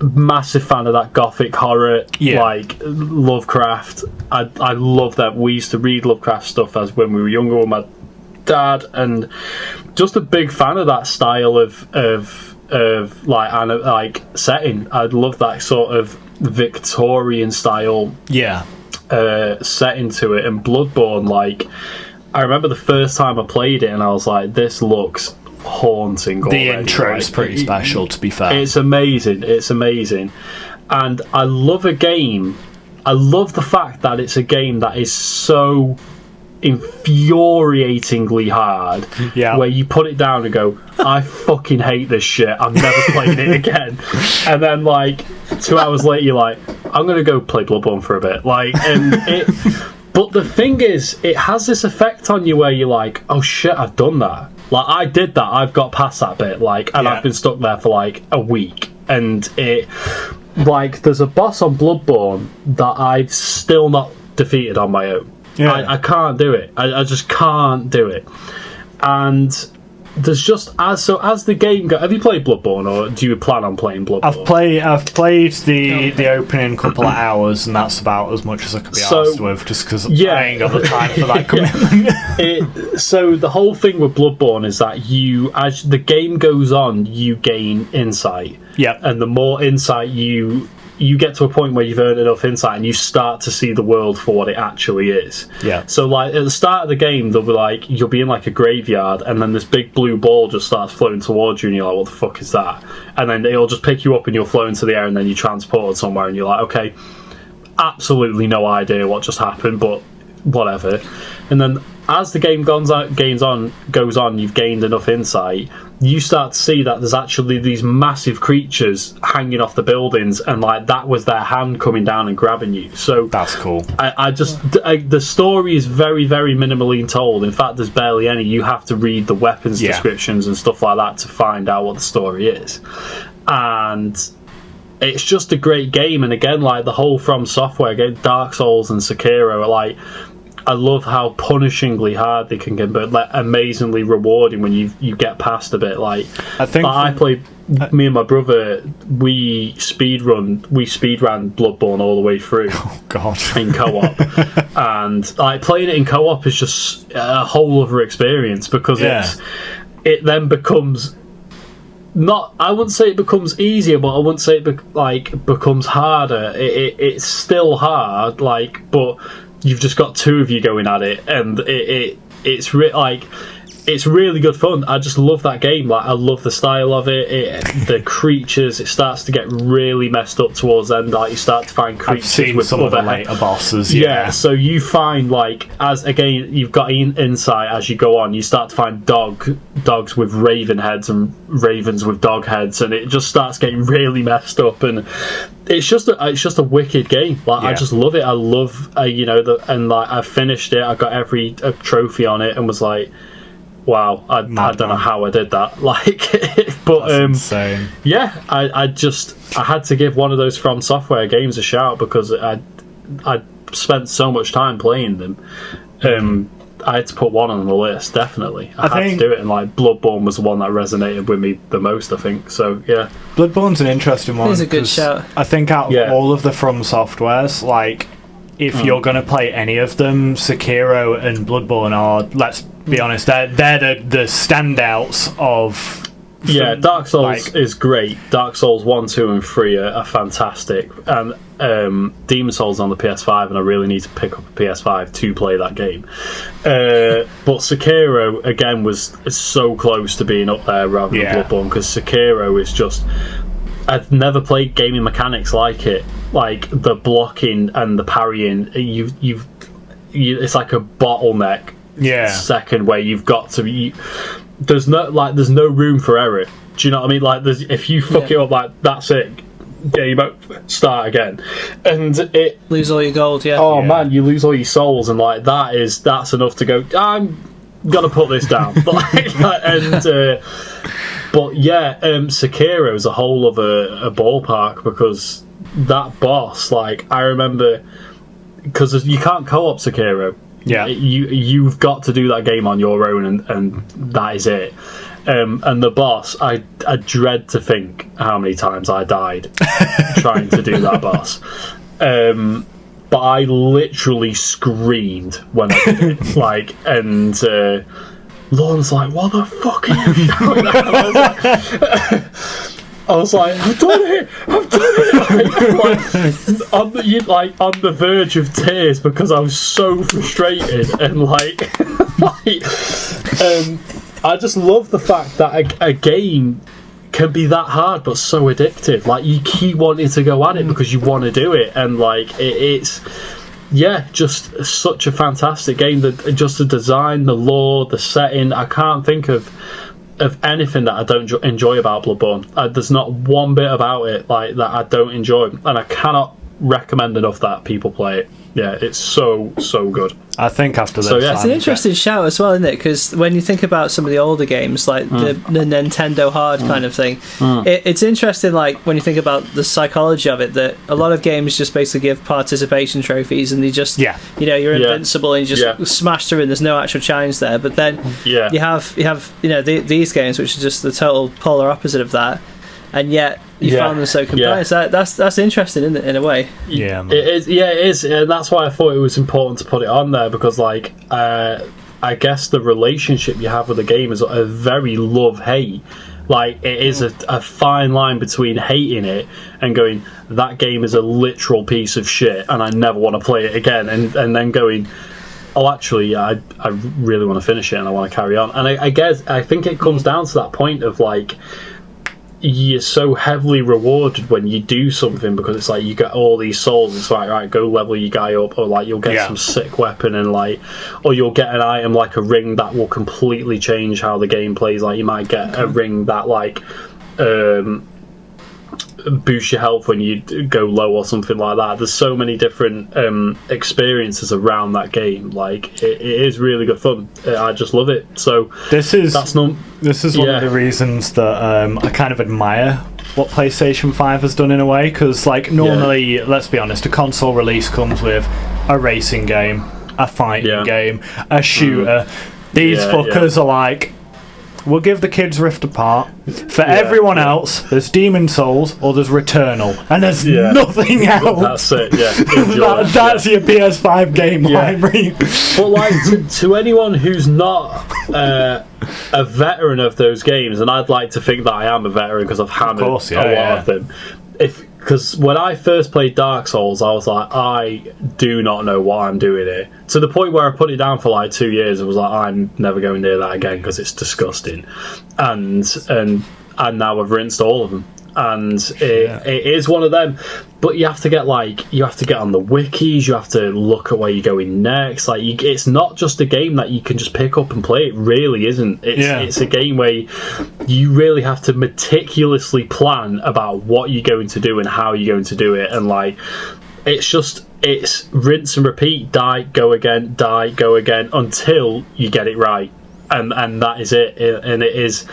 massive fan of that gothic horror, like Lovecraft. I love that. We used to read Lovecraft stuff as when we were younger with my dad, and just a big fan of that style of like setting. I love that sort of Victorian style setting to it. And Bloodborne, like, I remember the first time I played it and I was like, this looks haunting already. The intro's pretty special, to be fair. It's amazing. And I love a game. I love the fact that it's a game that is so infuriatingly hard, where you put it down and go, I fucking hate this shit, I'm never playing it again. And then like 2 hours later you're like, I'm gonna go play Bloodborne for a bit. Like, and it but the thing is, it has this effect on you where you're like, oh shit, I've done that. Like, I did that, I've got past that bit, like, and I've been stuck there for like a week. And it, like, there's a boss on Bloodborne that I've still not defeated on my own. I can't do it. I just can't do it. And there's just as the game goes. Have you played Bloodborne, or do you plan on playing Bloodborne? I've played the opening couple of hours, and that's about as much as I could be arsed with, just because I ain't got the time for that commitment. So the whole thing with Bloodborne is that as the game goes on, you gain insight. Yeah, and the more insight you get to a point where you've earned enough insight and you start to see the world for what it actually is. Yeah. So, like, at the start of the game, they'll be like, you'll be in, like, a graveyard, and then this big blue ball just starts floating towards you, and you're like, what the fuck is that? And then it'll just pick you up, and you'll float into the air, and then you're transported somewhere, and you're like, okay, absolutely no idea what just happened, but whatever. And then as the game goes on, you've gained enough insight, you start to see that there's actually these massive creatures hanging off the buildings, and like that was their hand coming down and grabbing you. So that's cool. The story is very, very minimally told. In fact, there's barely any. You have to read the weapons descriptions and stuff like that to find out what the story is. And it's just a great game. And again, like the whole From Software game, Dark Souls and Sekiro are like, I love how punishingly hard they can get, but like amazingly rewarding when you get past a bit. Like, I played, me and my brother, we speedran Bloodborne all the way through. Oh god! In co-op, and like playing it in co-op is just a whole other experience, because it then becomes I wouldn't say it becomes easier, but I wouldn't say it becomes harder. It's still hard, like, but you've just got two of you going at it, and it's really good fun. I just love that game. Like, I love the style of it. The creatures, it starts to get really messed up towards the end. Like, you start to find creatures I've seen with some other of the later bosses. Yeah, so you find, like, you've got insight as you go on. You start to find dogs with raven heads and ravens with dog heads, and it just starts getting really messed up. And it's just a wicked game. Like, I just love it. I love and like I finished it. I got every trophy on it, and was like, wow, I don't know how I did that. Like, but that's insane. Yeah, I had to give one of those From Software games a shout, because I spent so much time playing them. I had to put one on the list, definitely. I had to do it, and like Bloodborne was the one that resonated with me the most, I think. So yeah, Bloodborne's an interesting one. It's a good shout. I think out of all of the From Softwares, like, if you're going to play any of them, Sekiro and Bloodborne are, let's be honest, they're the standouts of. Yeah, Dark Souls is great. Dark Souls 1, 2 and 3 are fantastic. And Demon Souls on the PS5, and I really need to pick up a PS5 to play that game. But Sekiro, again, was so close to being up there rather than Bloodborne, because Sekiro is just... I've never played gaming mechanics like it. Like, the blocking and the parrying, it's like a bottleneck second where you've got to... There's no room for error. Do you know what I mean? Like, if you fuck it up, like, that's it. Game over, start again, and it lose all your gold. Man, you lose all your souls, and like that's enough to go. I'm gonna put this down. But Sekiro is a whole of a ballpark, because that boss, like, I remember, because you can't co-op Sekiro. Yeah, you've got to do that game on your own, and that is it. And the boss, I dread to think how many times I died trying to do that boss. But I literally screamed when I did it. Like, and Lauren's like, "What the fuck are you shouting at?" I was like, I've done it! Like, on the verge of tears, because I was so frustrated, and I just love the fact that a game can be that hard but so addictive. Like, you keep wanting to go at it because you want to do it, and like it's just such a fantastic game. Just the design, the lore, the setting. I can't think of anything that I don't enjoy about Bloodborne. There's not one bit about it like that I don't enjoy, and I cannot recommend enough that people play it. Yeah, it's so good. I think after this, it's an interesting shout as well, isn't it? Because when you think about some of the older games, like the Nintendo Hard kind of thing, it's interesting. Like when you think about the psychology of it, that a lot of games just basically give participation trophies, and they just, you're invincible and you just smash through, and there's no actual challenge there. But then you have these games which are just the total polar opposite of that, and yet you found them so compelling. So that's interesting, isn't it, in a way? Yeah, man. It is. Yeah, it is, and that's why I thought it was important to put it on there, because like I guess the relationship you have with the game is a very love-hate. Like it is a fine line between hating it and going, that game is a literal piece of shit and I never want to play it again, and then going, oh, actually, I really want to finish it and I want to carry on. And I think it comes down to that point of like, you're so heavily rewarded when you do something, because it's like you get all these souls. It's like, right, go level your guy up, or like you'll get some sick weapon, and like, or you'll get an item like a ring that will completely change how the game plays. Like you might get a ring that like boost your health when you go low or something like that. There's so many different experiences around that game. Like it is really good fun. I just love it. So this is one of the reasons that I kind of admire what PlayStation 5 has done in a way, because like normally, let's be honest, a console release comes with a racing game, a fighting game, a shooter. These fuckers are like, we'll give the kids Rift Apart. For everyone else, there's Demon Souls or there's Returnal, and there's nothing else. That's it. Yeah, that's your PS5 game library. But like to anyone who's not a veteran of those games, and I'd like to think that I am a veteran because I've hammered a lot of them. Because when I first played Dark Souls, I was like, I do not know what I'm doing here. To the point where I put it down for like 2 years. I was like, I'm never going near that again because it's disgusting. And now I've rinsed all of them. And it is one of them. But you have to get on the wikis. You have to look at where you're going next. Like it's not just a game that you can just pick up and play. It really isn't. It's a game where you really have to meticulously plan about what you're going to do and how you're going to do it. And like it's rinse and repeat. Die, go again, until you get it right. And that is it. And it is.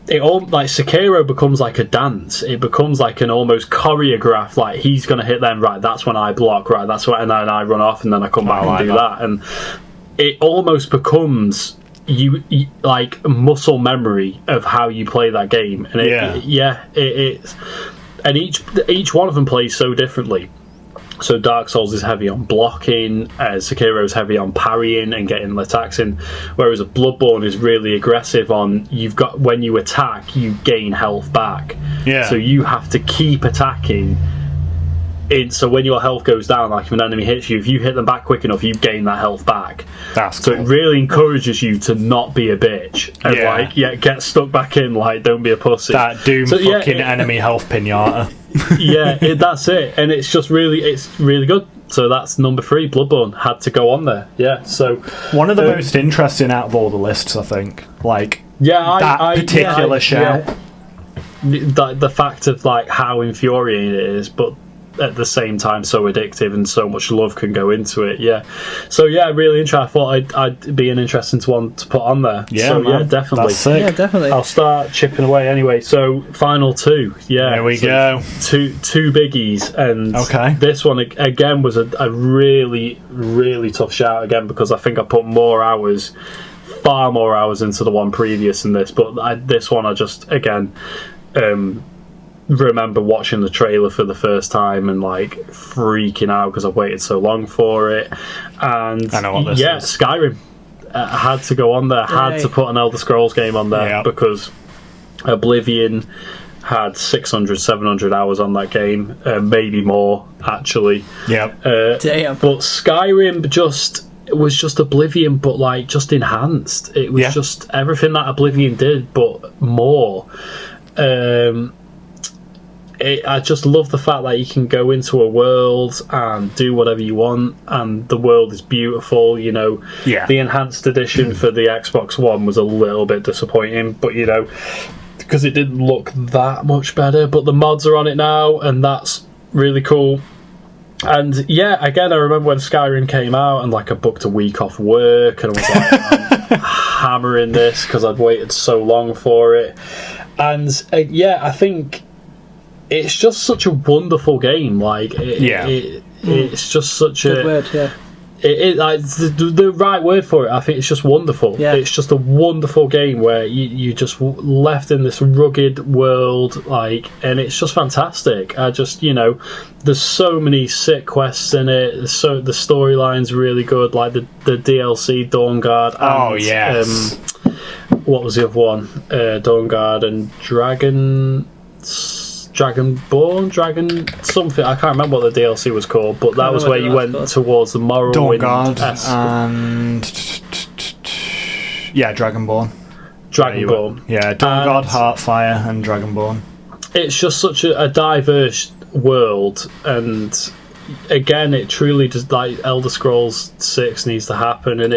It all like Sekiro becomes like a dance. It becomes like an almost choreograph. Like he's gonna hit them, right? That's when I block, right? That's when, and then I run off, and then I come back and do that. And it almost becomes you like muscle memory of how you play that game. And it's and each one of them plays so differently. So Dark Souls is heavy on blocking, Sekiro is heavy on parrying and getting attacks in, whereas a Bloodborne is really aggressive on, when you attack, you gain health back. Yeah. So you have to keep attacking. So when your health goes down, like if an enemy hits you, if you hit them back quick enough, you gain that health back. That's so cool. It really encourages you to not be a bitch and get stuck back in. Like don't be a pussy. That Doom enemy health pinata. That's it, and it's really good. So that's number 3. Bloodborne had to go on there. Yeah. So one of the most interesting out of all the lists, I think. Like particular shout. The fact of like how infuriating it is, but at the same time so addictive, and so much love can go into it. Really interesting. I thought I'd be an interesting one to put on there. Definitely. Definitely. I'll start chipping away anyway. So final 2. There we go. Two biggies, and this one again was a really, really tough shout again, because I think I put far more hours into the one previous than this, but this one I just again remember watching the trailer for the first time and like freaking out because I've waited so long for it. And I know what this is. Skyrim had to go on there. Had to put an Elder Scrolls game on there because Oblivion had 600-700 hours on that game, maybe more actually. Damn. But Skyrim was just Oblivion, but like just enhanced. It was just everything that Oblivion did, but more. I just love the fact that you can go into a world and do whatever you want, and the world is beautiful. You know, the enhanced edition for the Xbox One was a little bit disappointing, but you know, because it didn't look that much better. But the mods are on it now, and that's really cool. And yeah, again, I remember when Skyrim came out, and like I booked a week off work, and I was like, I'm hammering this because I'd waited so long for it. And yeah, I think it's just such a wonderful game. Like, it's just such good word, like the right word for it. I think it's just wonderful. Yeah. It's just a wonderful game where you just left in this rugged world, like, and it's just fantastic. I just, you know, there's so many sick quests in it. So the storyline's really good. Like the DLC Dawnguard. And, oh yes. What was the other one? Dawnguard and Dragonborn, Dragon something. I can't remember what the DLC was called, but that was where you went towards the Morrowind. Dawnguard and Dragonborn. Yeah, Dawnguard, Heartfire, and Dragonborn. It's just such a diverse world, and again, it truly does. Like Elder Scrolls 6 needs to happen, and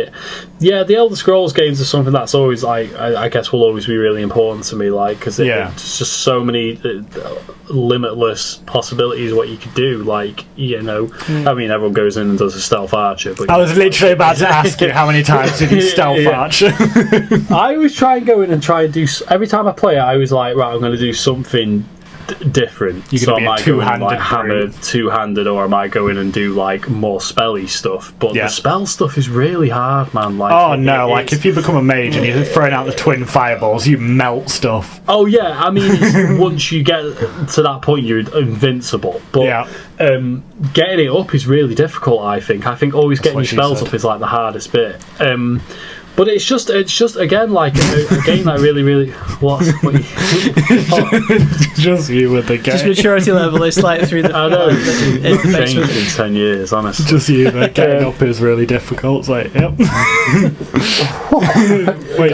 the Elder Scrolls games are something that's always like I guess will always be really important to me, like because it's just so many limitless possibilities what you could do. Like, you know, I mean, everyone goes in and does a stealth archer, but I was literally about to ask you how many times did you stealth archer. I always try and go in and try and do every time I play it. I was like, right, I'm going to do something different. So I might go in like hammer two-handed, or I might go in and do like more spelly stuff. But the spell stuff is really hard, man. Like, like if you become a mage and you're throwing out the twin fireballs, you melt stuff. Oh yeah, I mean, once you get to that point, you're invincible. But getting it up is really difficult. I think always getting your spells up is like the hardest bit. But it's just again like a game that really just you with the game. Just maturity level is like through the. I know it's changed in 10 years, honestly. Just you, the getting up is really difficult. It's like, yep. Wait,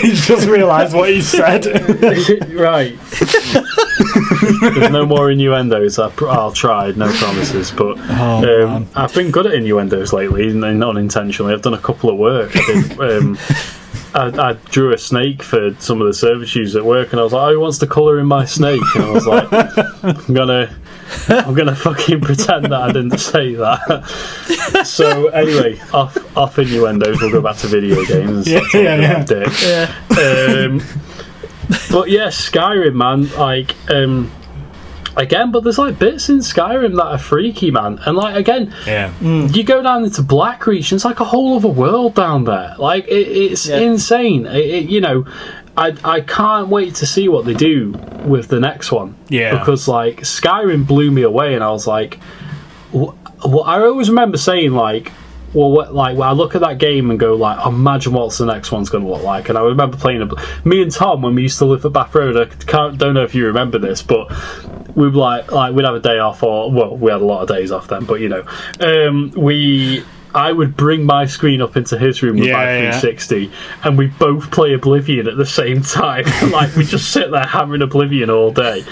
he just realised what he said. Right. There's no more innuendos. I'll try, no promises. But I've been good at innuendos lately, and unintentionally. I've done a couple of work. I drew a snake for some of the service users at work, and I was like, "Oh, who wants to colour in my snake?" And I was like, "I'm gonna fucking pretend that I didn't say that." So anyway, off innuendos. We'll go back to video games. And but yeah, Skyrim, man, like again, but there's like bits in Skyrim that are freaky, man, and like again, you go down into Blackreach, and it's like a whole other world down there. Like it's insane. You know, I can't wait to see what they do with the next one. Yeah, because like Skyrim blew me away, and I was like, I always remember saying like, well, I look at that game and go like, imagine what's the next one's going to look like. And I remember playing me and Tom when we used to live at Bath Road. I don't know if you remember this, but we would like we'd have a day off, or well, we had a lot of days off then. But you know, I would bring my screen up into his room with my 360, and we both play Oblivion at the same time. Like we just sit there hammering Oblivion all day.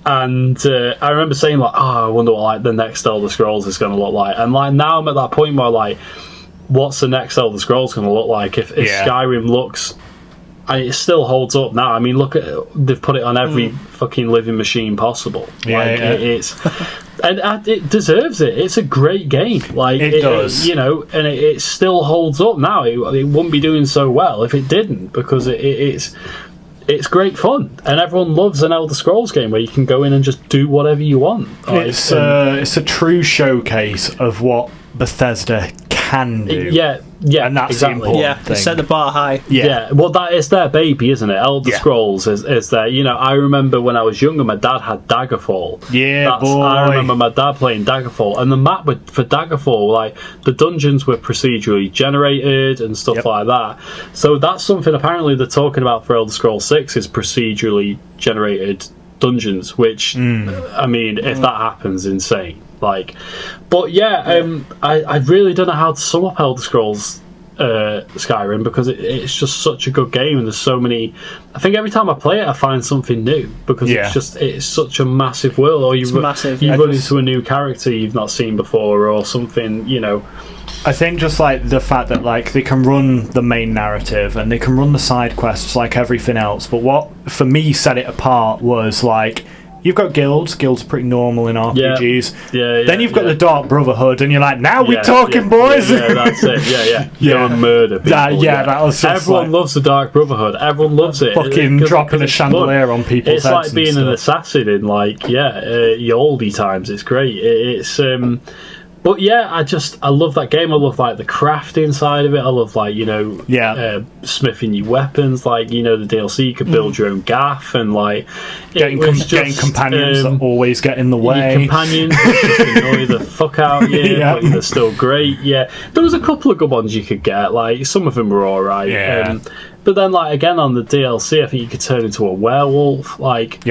And I remember saying like, oh, I wonder what like the next Elder Scrolls is going to look like. And like now I'm at that point where like, what's the next Elder Scrolls going to look like? If Skyrim looks, it still holds up now. I mean, look at they've put it on every fucking living machine possible. It's and it deserves it. It's a great game. Like it does, you know, and it still holds up now. It wouldn't be doing so well if it didn't, because it's great fun, and everyone loves an Elder Scrolls game where you can go in and just do whatever you want. It's a true showcase of what Bethesda can do. Yeah, and that's exactly. the important thing. Set the bar high. Yeah, well, that is their baby, isn't it? Elder Scrolls is their. You know, I remember when I was younger, my dad had Daggerfall. Boy. I remember my dad playing Daggerfall, and the map for Daggerfall, like the dungeons were procedurally generated and stuff like that. So that's something apparently they're talking about for Elder Scrolls 6 is procedurally generated dungeons, which I mean, if that happens, insane. Like, but I really don't know how to sum up Elder Scrolls Skyrim because it's just such a good game, and there's so many. I think every time I play it, I find something new because it's such a massive world. Or you run into a new character you've not seen before, or something. I think just like the fact that like they can run the main narrative and they can run the side quests like everything else, but what for me set it apart was like you've got guilds are pretty normal in RPGs. Then you've got the Dark Brotherhood, and you're like, now we're talking, boys. Yeah, that's it. Go and murder people. That was just everyone loves the Dark Brotherhood. Everyone loves it. Fucking dropping a chandelier on people's heads. It's like being an assassin in the oldie times. It's great. It's But yeah, I love that game. I love like the crafting side of it. I love like smithing your weapons. Like the DLC, you could build your own gaff and like getting companions that always get in the way. Your companions just annoy the fuck out of you, but they're still great. Yeah, there was a couple of good ones you could get. Like some of them were alright. Yeah. But then like again on the DLC, I think you could turn into a werewolf. Like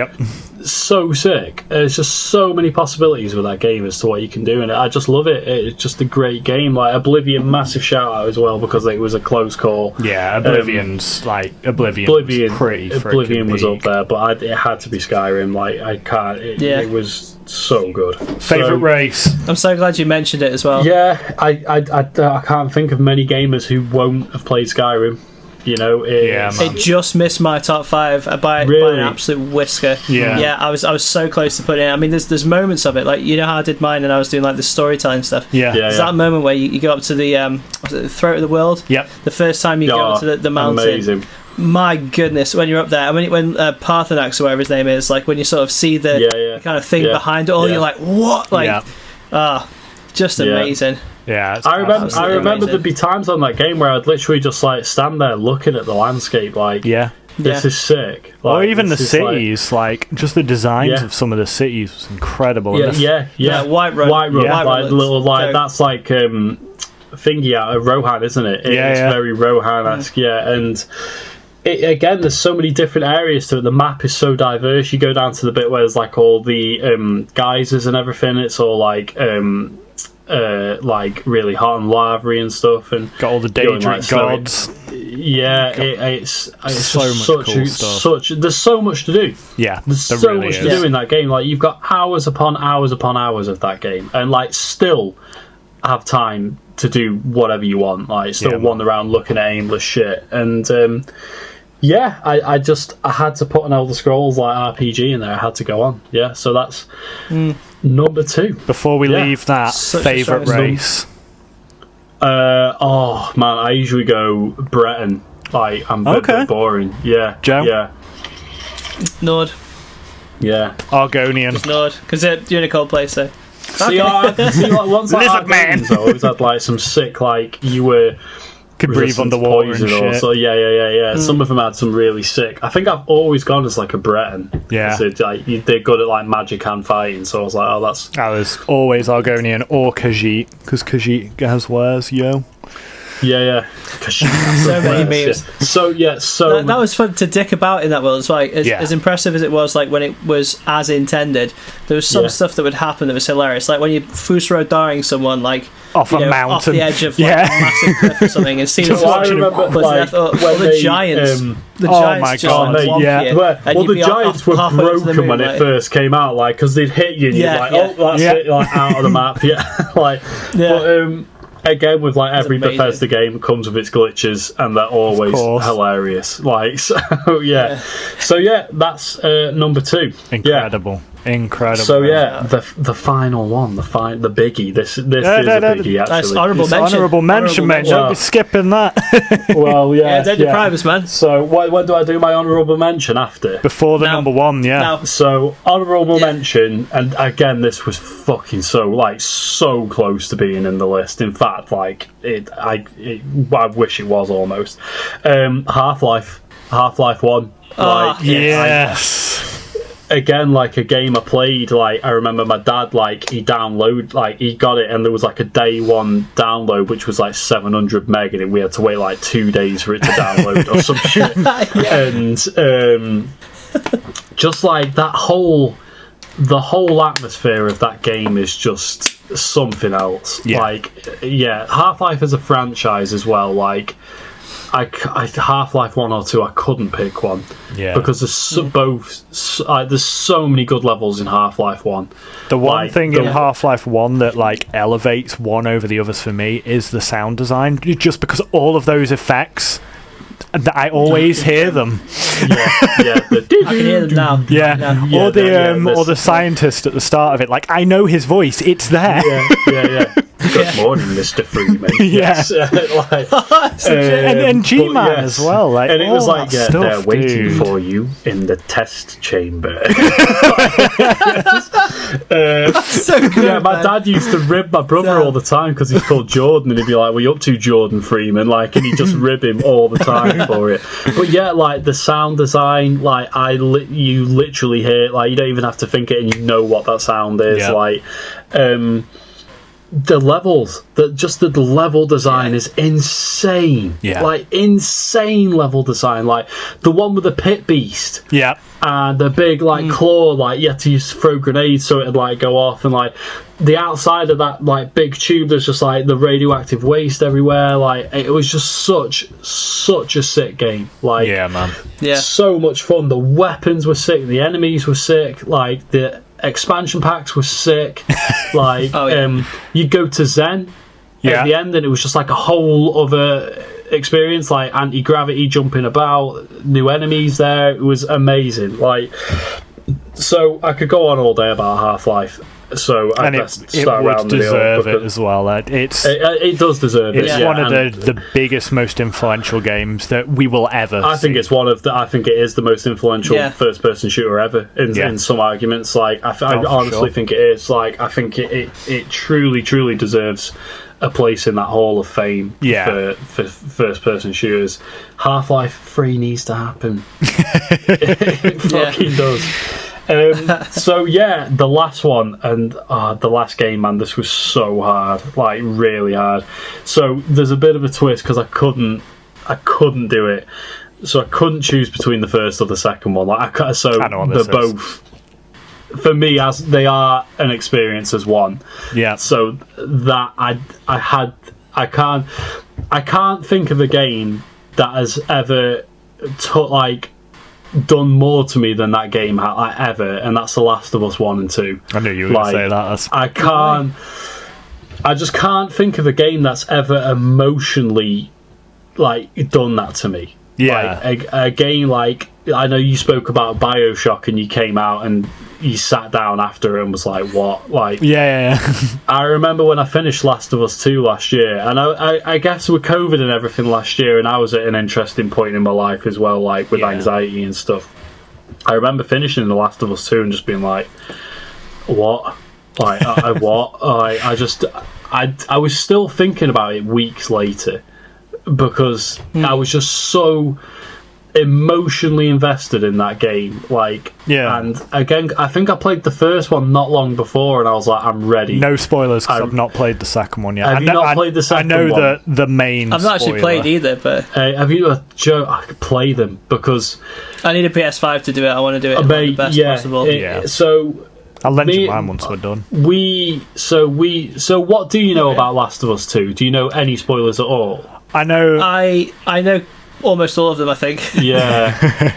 so sick. There's just so many possibilities with that game as to what you can do, and I just love it. It's just a great game. Like Oblivion, massive shout out as well because it was a close call. Yeah, Oblivion was up there, but it had to be Skyrim. Like I can't. It was so good. Favorite race? I'm so glad you mentioned it as well. Yeah, I can't think of many gamers who won't have played Skyrim. It just missed my top 5 by an absolute whisker. I was so close to putting it in. I mean, there's moments of it, like how I did mine, and I was doing like the storytelling stuff. There's that moment where you go up to the throat of the world. The first time you go up to the mountain. Amazing. My goodness, when you're up there, I mean, when Parthenax or whatever his name is, like when you sort of see the kind of thing behind it all, you're like, what? Like, just amazing. Yeah, I remember there'd be times on that game where I'd literally just like stand there looking at the landscape, like, this is sick. Like, or even the cities, like just the designs of some of the cities was incredible. White Run, like little like that's like thingy out of Rohan, isn't it? It's very Rohan-esque, and. Again, there's so many different areas to it. The map is so diverse. You go down to the bit where there's like all the geysers and everything. It's all like really hot and lavery and stuff, and got all the Daedric gods. It's so much cool stuff. There's so much to do. There's so much to do in that game. Like you've got hours upon hours upon hours of that game, and like still have time to do whatever you want. Like still wander around looking at aimless shit, and I had to put an Elder Scrolls like RPG in there. I had to go on. So that's number 2. Before we leave that, favourite race? Oh man, I usually go Breton. Like I'm a bit boring. Joe? Yeah. Nord. Yeah. Argonian. Just Nord, because you're in a cold place, so. See, like once like Argonians, I always had like some sick like you were. Could breathe underwater and shit. So some of them had some really sick. I think I've always gone as like a Breton. So, like, they're good at like magic and fighting. So I was like, I was always Argonian or Khajiit, because Khajiit has wares, yo. So many memes. So that was fun to dick about in that world. It's like as impressive as it was, like when it was as intended, there was some stuff that would happen that was hilarious. Like when you Fusro dying someone like off a mountain, off the edge of like, a massive cliff or something, and seeing the giants. The giants the giants were broken when it first came out, like because they'd hit you, and you're like, that's it, like out of the map, But again, with like every Bethesda game comes with its glitches, and they're always hilarious. Like so, that's number 2. Incredible. So the final one, the biggie. This is a biggie actually. That's honourable mention. Mate. Don't be skipping that. Well, don't deprive us, man. So when do I do my honourable mention after? Before the number 1, Now. So honourable mention, and again, this was fucking so close to being in the list. In fact, like I wish it was almost. Half-Life 1. Again, like a game I played, like I remember my dad, like he got it, and there was like a day 1 download which was like 700 meg, and we had to wait like 2 days for it to download or some shit. And just like the whole atmosphere of that game is just something else. Half-Life as a franchise as well, like I Half-Life 1 or 2, I couldn't pick one because there's so many good levels in Half-Life 1. The one thing in Half-Life 1 that like elevates one over the others for me is the sound design, just because all of those effects, I always hear them. I can hear them now. Or the scientist at the start of it, like I know his voice, it's there. Good morning, Mr. Freeman. Yes. And G-Man as well. Like, and it was like, stuff, they're waiting for you in the test chamber. So good, my dad used to rib my brother all the time because he's called Jordan, and he'd be like, "What are you up to, Jordan Freeman?" Like, and he'd just rib him all the time for it. But yeah, like the sound design, like you literally hear, like you don't even have to think it, and you know what that sound is. Like, the levels, the level design is insane. Like insane level design. Like the one with the pit beast. And the big like claw, like you had to throw grenades so it'd like go off, and like the outside of that like big tube, there's just like the radioactive waste everywhere. Like it was just such a sick game. Like so much fun. The weapons were sick, the enemies were sick, like the expansion packs were sick. Like you'd go to Zen at the end and it was just like a whole other experience, like anti-gravity, jumping about, new enemies there. It was amazing. Like, so I could go on all day about Half-Life, so I best start around deserve it as well. It does deserve it. It's one of the biggest, most influential games that we will ever I think see. I think it is the most influential first-person shooter ever in some arguments. Like I honestly think it is. Like I think it truly deserves a place in that hall of fame for first-person shooters. Half-Life 3 needs to happen. It fucking does. So the last one, and the last game, man, this was so hard, like really hard. So there's a bit of a twist because I couldn't do it. So I couldn't choose between the first or the second one. Like they're both, for me, as they are an experience as one. So that I can't think of a game that has ever done more to me than that game ever, and that's The Last of Us 1 and 2. I knew you were going to say that. I just can't think of a game that's ever emotionally done that to me. Like a game like, I know you spoke about BioShock and you came out and you sat down after and was like, what? Like, I remember when I finished Last of Us 2 last year, and I guess with COVID and everything last year, and I was at an interesting point in my life as well, like with anxiety and stuff. I remember finishing The Last of Us 2 and just being like, what? Like, what? I was still thinking about it weeks later because I was just so emotionally invested in that game. And again, I think I played the first one not long before and I was like, I'm ready. No spoilers because I've not played the second one yet. Have you not played the second one? I know the main I've not actually played either, but have you, Joe? I could play them because I need a PS5 to do it. I want to do it in the best possible. So I'll lend you mine once we're done. So what do you know about Last of Us 2? Do you know any spoilers at all? I know almost all of them, I think.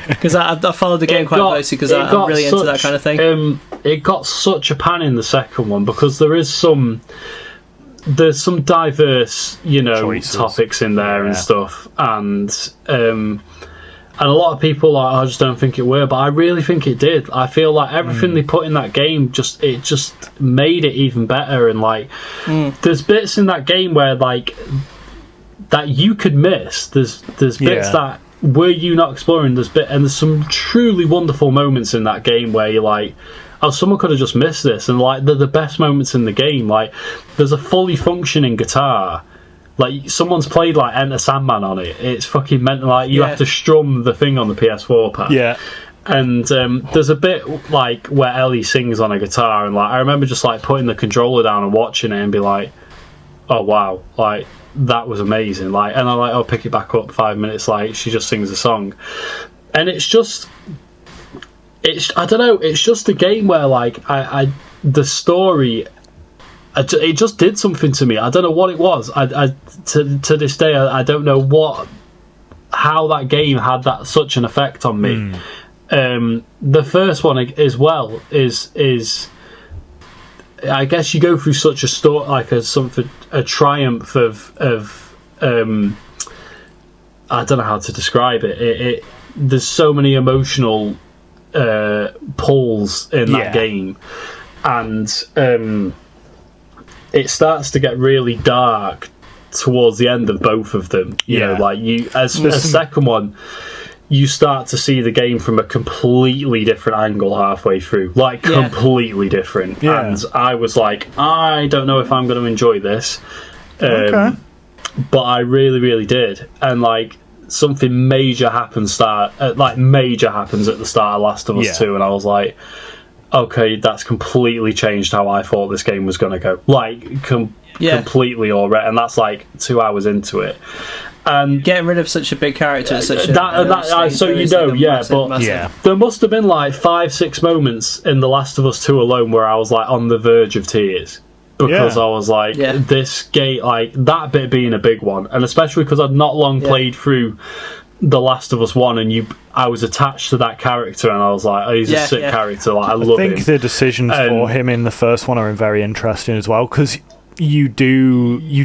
Because I followed the game quite closely because I'm really into that kind of thing. It got such a pan in the second one because there's some diverse, choices, topics in there and stuff, and a lot of people I just don't think it were, but I really think it did. I feel like everything they put in that game just made it even better, and there's bits in that game where that you could miss. There's bits that were you not exploring. There's some truly wonderful moments in that game where you're like, oh, someone could have just missed this, and they're the best moments in the game. Like, there's a fully functioning guitar. Like, someone's played Enter Sandman on it. It's fucking mental. Like, you have to strum the thing on the PS4 pad. And there's a bit where Ellie sings on a guitar, and I remember just putting the controller down and watching it and be like, oh wow, that was amazing. And I'll pick it back up 5 minutes, she just sings a song. And I don't know, it's just a game where the story it just did something to me. I don't know what it was. To this day, I don't know how that game had such an effect on me. The first one as well is I guess you go through such a story, like a triumph of I don't know how to describe it. There's so many emotional pulls in that game, and it starts to get really dark towards the end of both of them. You know, like a second one, you start to see the game from a completely different angle halfway through, like completely different. And I was like, I don't know if I'm going to enjoy this, but I really, really did. And like something major happens at the start of Last of Us 2, and I was like, okay, that's completely changed how I thought this game was going to go. Like completely already, and that's like 2 hours into it. And getting rid of such a big character is such but there must have been like 5-6 moments in The Last of Us 2 alone where I was like on the verge of tears, because I was like, this game, like that bit being a big one, and especially because I'd not long played through The Last of Us 1, and I was attached to that character, and I was like, oh, he's a sick character, like I love him. I think the decisions for him in the first one are very interesting as well, because you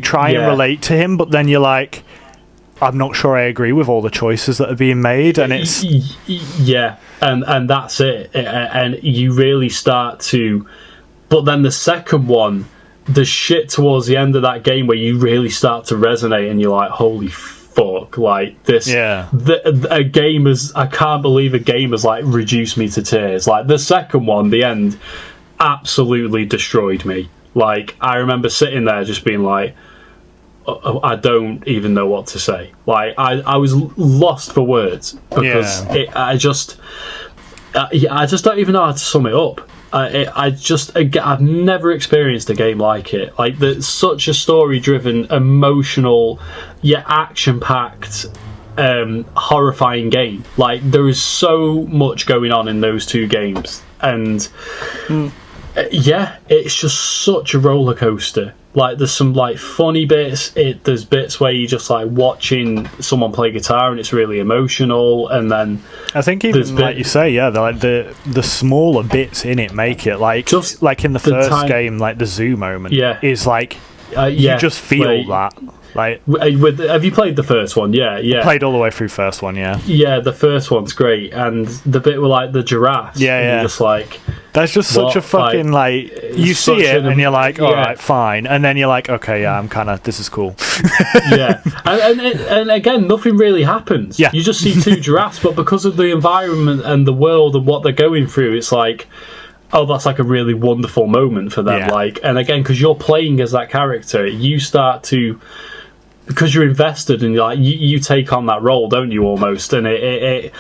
try and relate to him, but then you're like, I'm not sure I agree with all the choices that are being made, and it's and that's it, and you really start to. But then the second one, the shit towards the end of that game where you really start to resonate, and you're like, holy fuck, like this. A game has. I can't believe a game has like reduced me to tears. Like the second one, the end, absolutely destroyed me. Like I remember sitting there just being like, I don't even know what to say. Like I was lost for words, because I just don't even know how to sum it up. I've never experienced a game like it. Like such a story-driven, emotional, yet action-packed, horrifying game. Like there is so much going on in those two games, and it's just such a roller coaster. Like there's some like funny bits. There's bits where you're just like watching someone play guitar and it's really emotional, and then I think even like you say, the smaller bits in it make it like just like in the first game, like the zoo moment is like you just feel that. Like, have you played the first one? Yeah. I played all the way through first one. Yeah, the first one's great, and the bit with like the giraffes. You're just like, that's just such a fucking like you see it and you're like, all right, fine, and then you're like, okay, I'm kind of, this is cool. and again, nothing really happens. You just see two giraffes, but because of the environment and the world and what they're going through, it's like, oh, that's like a really wonderful moment for them. Like, and again, because you're playing as that character, you start to. Because you're invested and like you take on that role, don't you? Almost, and there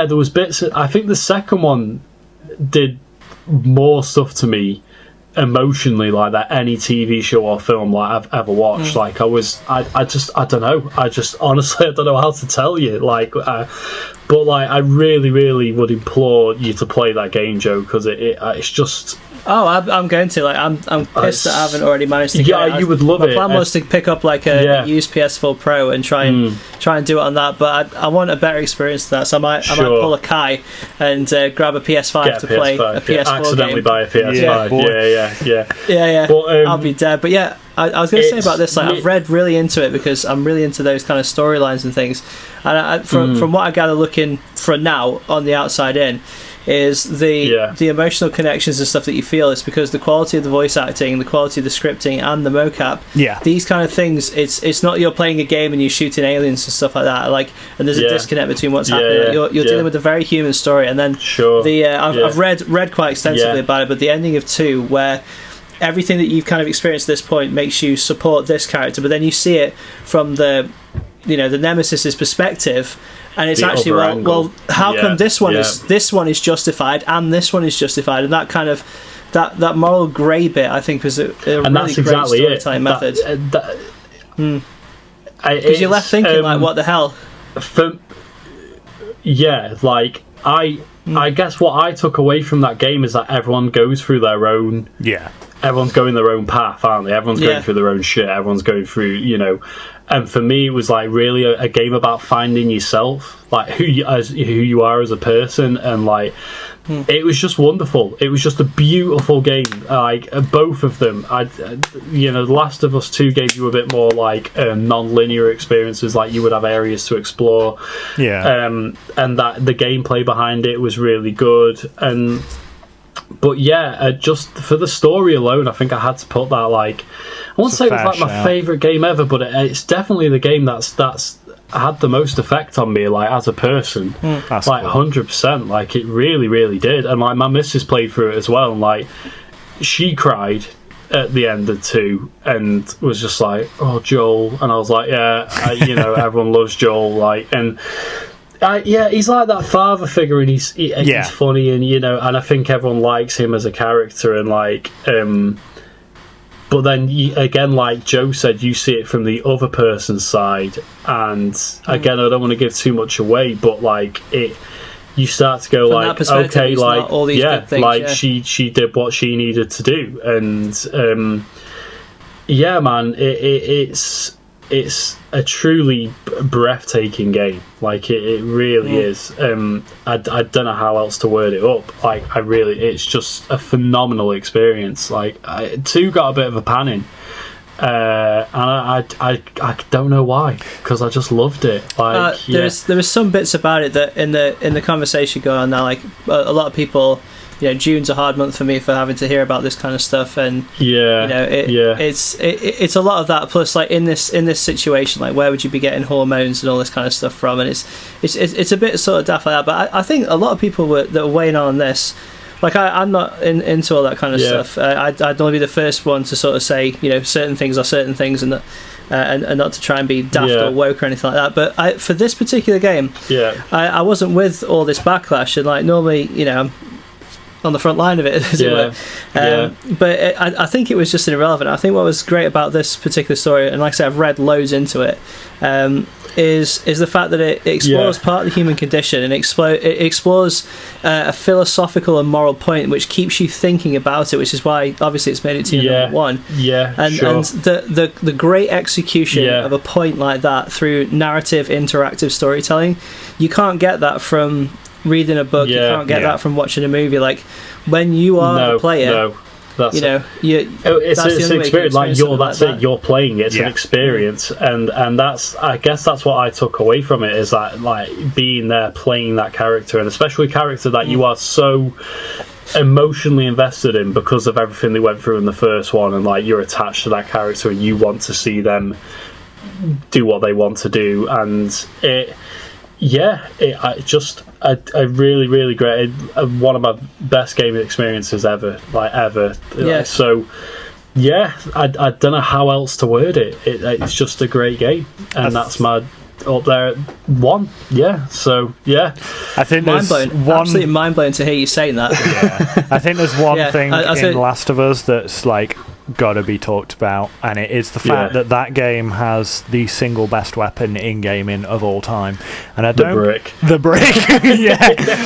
was bits. I think the second one did more stuff to me emotionally, like that any TV show or film like I've ever watched. Like I don't know. Honestly, I don't know how to tell you. Like, but like I really, really would implore you to play that game, Joe, because it's just. Oh, I'm going to. Like, I'm pissed that I haven't already managed to get it. You would love it. My plan was to pick up like a used PS4 Pro and try and do it on that, but I want a better experience than that. So I might pull a Kai and grab a PS5 to play a PS4 accidentally game. buy a PS5. Yeah. But, I'll be dead. But yeah, I was going to say about this. Like, I've read really into it because I'm really into those kind of storylines and things. And from what I gather, looking for now on the outside in, is the emotional connections and stuff that you feel. It's because the quality of the voice acting, the quality of the scripting, and the mocap. These kind of things. It's not you're playing a game and you're shooting aliens and stuff like that. Like, and there's a disconnect between what's happening. Like, you're dealing with a very human story, and then I've read quite extensively about it. But the ending of 2, where everything that you've kind of experienced at this point makes you support this character, but then you see it from the Nemesis's perspective. And it's actually well, how come this one is justified and this one is justified, and that kind of that moral grey bit, I think, was a really great storytelling method. Because you're left thinking like, what the hell? I guess what I took away from that game is that everyone goes through their own everyone's going their own path, aren't they? Everyone's going through their own shit. Everyone's going through, you know. And for me, it was like really a game about finding yourself, like who you are as a person, and like it was just wonderful. It was just a beautiful game. Like both of them, The Last of Us 2 gave you a bit more like non-linear experiences, like you would have areas to explore. And that the gameplay behind it was really good. But yeah, just for the story alone, I think I had to put that, like, I won't say it was like my favourite game ever, but it's definitely the game that's had the most effect on me, like, as a person. That's like, cool. 100%. Like, it really, really did. And, like, my missus played through it as well, and, like, she cried at the end of 2 and was just like, oh, Joel. And I was like, yeah, everyone loves Joel, like, and... he's like that father figure, and he's funny, and and I think everyone likes him as a character, and like, but then again, like Joe said, you see it from the other person's side, and again, I don't want to give too much away, but like you start to go from like, okay, like all these good things, like she did what she needed to do, and man, it's a truly breathtaking game. Like it really is. I don't know how else to word it up. Like it's just a phenomenal experience. Like 2 got a bit of a panning, and I don't know why, because I just loved it. Like there was some bits about it that in the conversation going on now, like a lot of people. June's a hard month for me for having to hear about this kind of stuff, and it's a lot of that. Plus, like in this situation, like where would you be getting hormones and all this kind of stuff from? And it's a bit sort of daft like that. But I think a lot of people that were weighing on this. Like I'm not into all that kind of stuff. I'd only be the first one to sort of say certain things are certain things, and not to try and be daft or woke or anything like that. But for this particular game, I wasn't with all this backlash, and like normally I'm on the front line of it, as it were. But I think it was just irrelevant. I think what was great about this particular story, and like I said, I've read loads into it, is the fact that it explores part of the human condition, and it explores a philosophical and moral point which keeps you thinking about it, which is why obviously it's made it to number 1. And the great execution of a point like that through narrative interactive storytelling, you can't get that from reading a book, you can't get that from watching a movie. Like when you are the player, it's an experience. Like you're playing it. It's an experience, and I guess that's what I took away from it, is that like being there, playing that character, and especially a character that you are so emotionally invested in because of everything they went through in the first one, and like you're attached to that character and you want to see them do what they want to do, and a really, really great, one of my best gaming experiences ever. So I don't know how else to word it. It's just a great game, and that's my up there at 1. I think absolutely mind blown to hear you saying that. I think there's one thing in Last of Us that's like gotta be talked about, and it is the fact that game has the single best weapon in gaming of all time, and the brick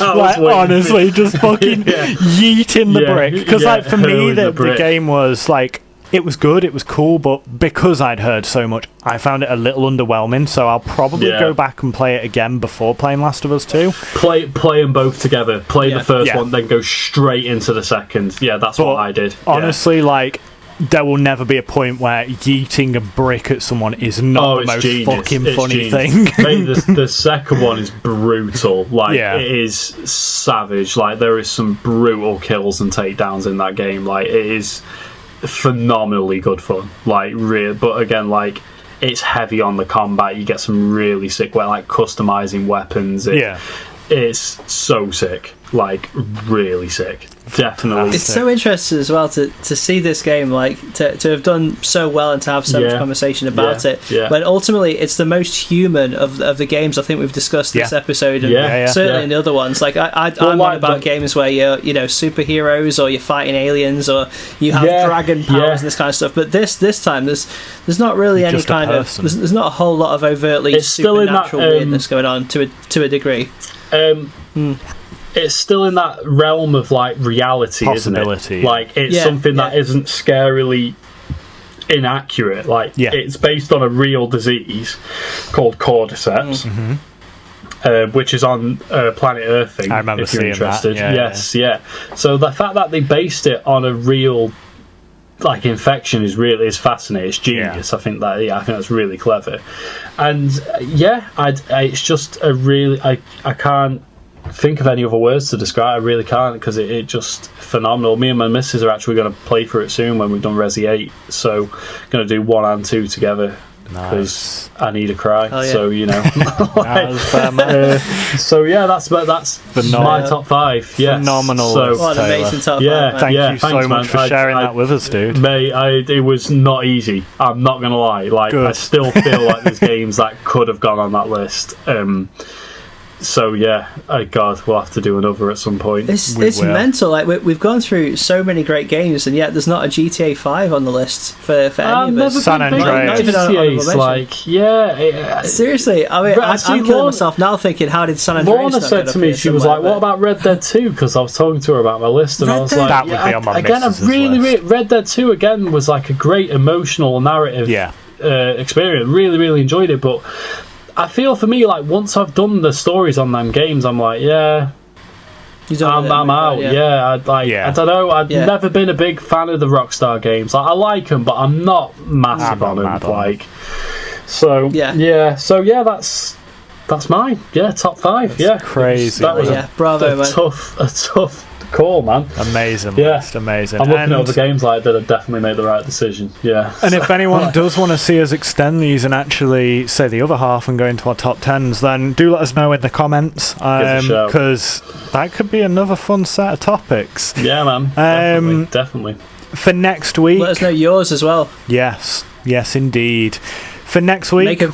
like honestly just fucking yeeting the brick, because like for me the game was like, it was good, it was cool, but because I'd heard so much, I found it a little underwhelming, so I'll probably go back and play it again before playing Last of Us 2. Play them both together. Play the first one, then go straight into the second. That's what I did. Honestly, like, there will never be a point where yeeting a brick at someone is not the most fucking funny thing. Mate, the second one is brutal. Like, it is savage. Like, there is some brutal kills and takedowns in that game. Like, it is phenomenally good fun. Like, but again, like, it's heavy on the combat. You get some really sick, like, customizing weapons. It's so sick. Like, really sick. Definitely. It's so interesting as well to see this game, like to have done so well and to have so much conversation about it. But ultimately, it's the most human of the games I think we've discussed this episode, and certainly in the other ones. Like I'm on about games where you're superheroes, or you're fighting aliens, or you have dragon powers and this kind of stuff. But this time there's not really any kind of there's not a whole lot of overtly supernatural weirdness going on to a degree. it's still in that realm of like reality, isn't it? Like it's something that isn't scarily inaccurate. Like it's based on a real disease called cordyceps. Which is on planet Earth thing, I remember if you're seeing interested. that. Yeah. So the fact that they based it on a real like infection is fascinating. It's genius. I think that's really clever. And it's just a really I can't think of any other words to describe. I really can't, because it just phenomenal. Me and my missus are actually going to play for it soon when we've done Resi 8. So going to do 1 and 2 together. Because I need a cry, so you know. So yeah, that's my top 5. Yeah, phenomenal. So, what an amazing top 5. Man. Thank you so much for sharing that with us, dude. Mate, it was not easy. I'm not gonna lie. Like, I still feel like there's games that could have gone on that list. So yeah, God, we'll have to do another at some point. It's mental. Like we've gone through so many great games, and yet there's not a GTA 5 on the list for any of us. San Andreas. Seriously, I mean, I'm killing myself now thinking, how did San Andreas? Lorna said to me, she was like, "What about Red Dead 2?" Because I was talking to her about my list, and I was like, "That would be on my list." Again, Red Dead 2 again was like a great emotional narrative experience. Really, really enjoyed it, but I feel for me, like, once I've done the stories on them games, I'm like, I'm out. I don't know. I've never been a big fan of the Rockstar games. I like them, but I'm not massive on them. So that's mine. Yeah, top 5. That's crazy. That was bravo, man. A tough call, man. Amazing list, amazing. I'm looking at other games like that. I definitely made the right decision. Yeah. And if anyone does want to see us extend these and actually say the other half and go into our top 10s, then do let us know in the comments, because that could be another fun set of topics. Yeah, man. Definitely. For next week, let us know yours as well. Yes, indeed. For next week, make a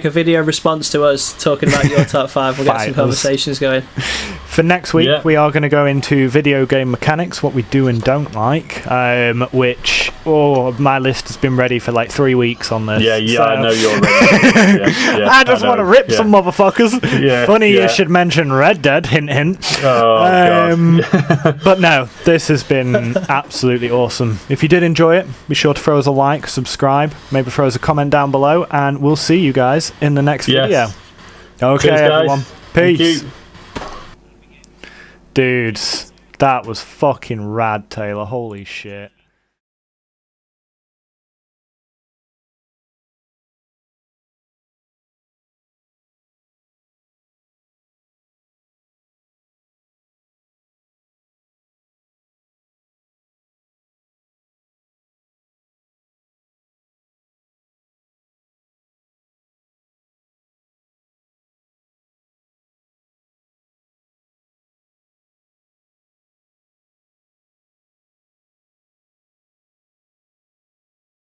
video response to us talking about your top 5. We'll get some conversations going. For next week, we are going to go into video game mechanics, what we do and don't like, which my list has been ready for like 3 weeks on this. So. I know you're ready. I just want to rip some motherfuckers. Funny you should mention Red Dead, hint hint. God. But no, this has been absolutely awesome. If you did enjoy it, be sure to throw us a like, subscribe, maybe throw us a comment down below, and we'll see you guys in the next video. Okay, cheers, everyone. Peace. Thank you. Dudes, that was fucking rad, Taylor. Holy shit.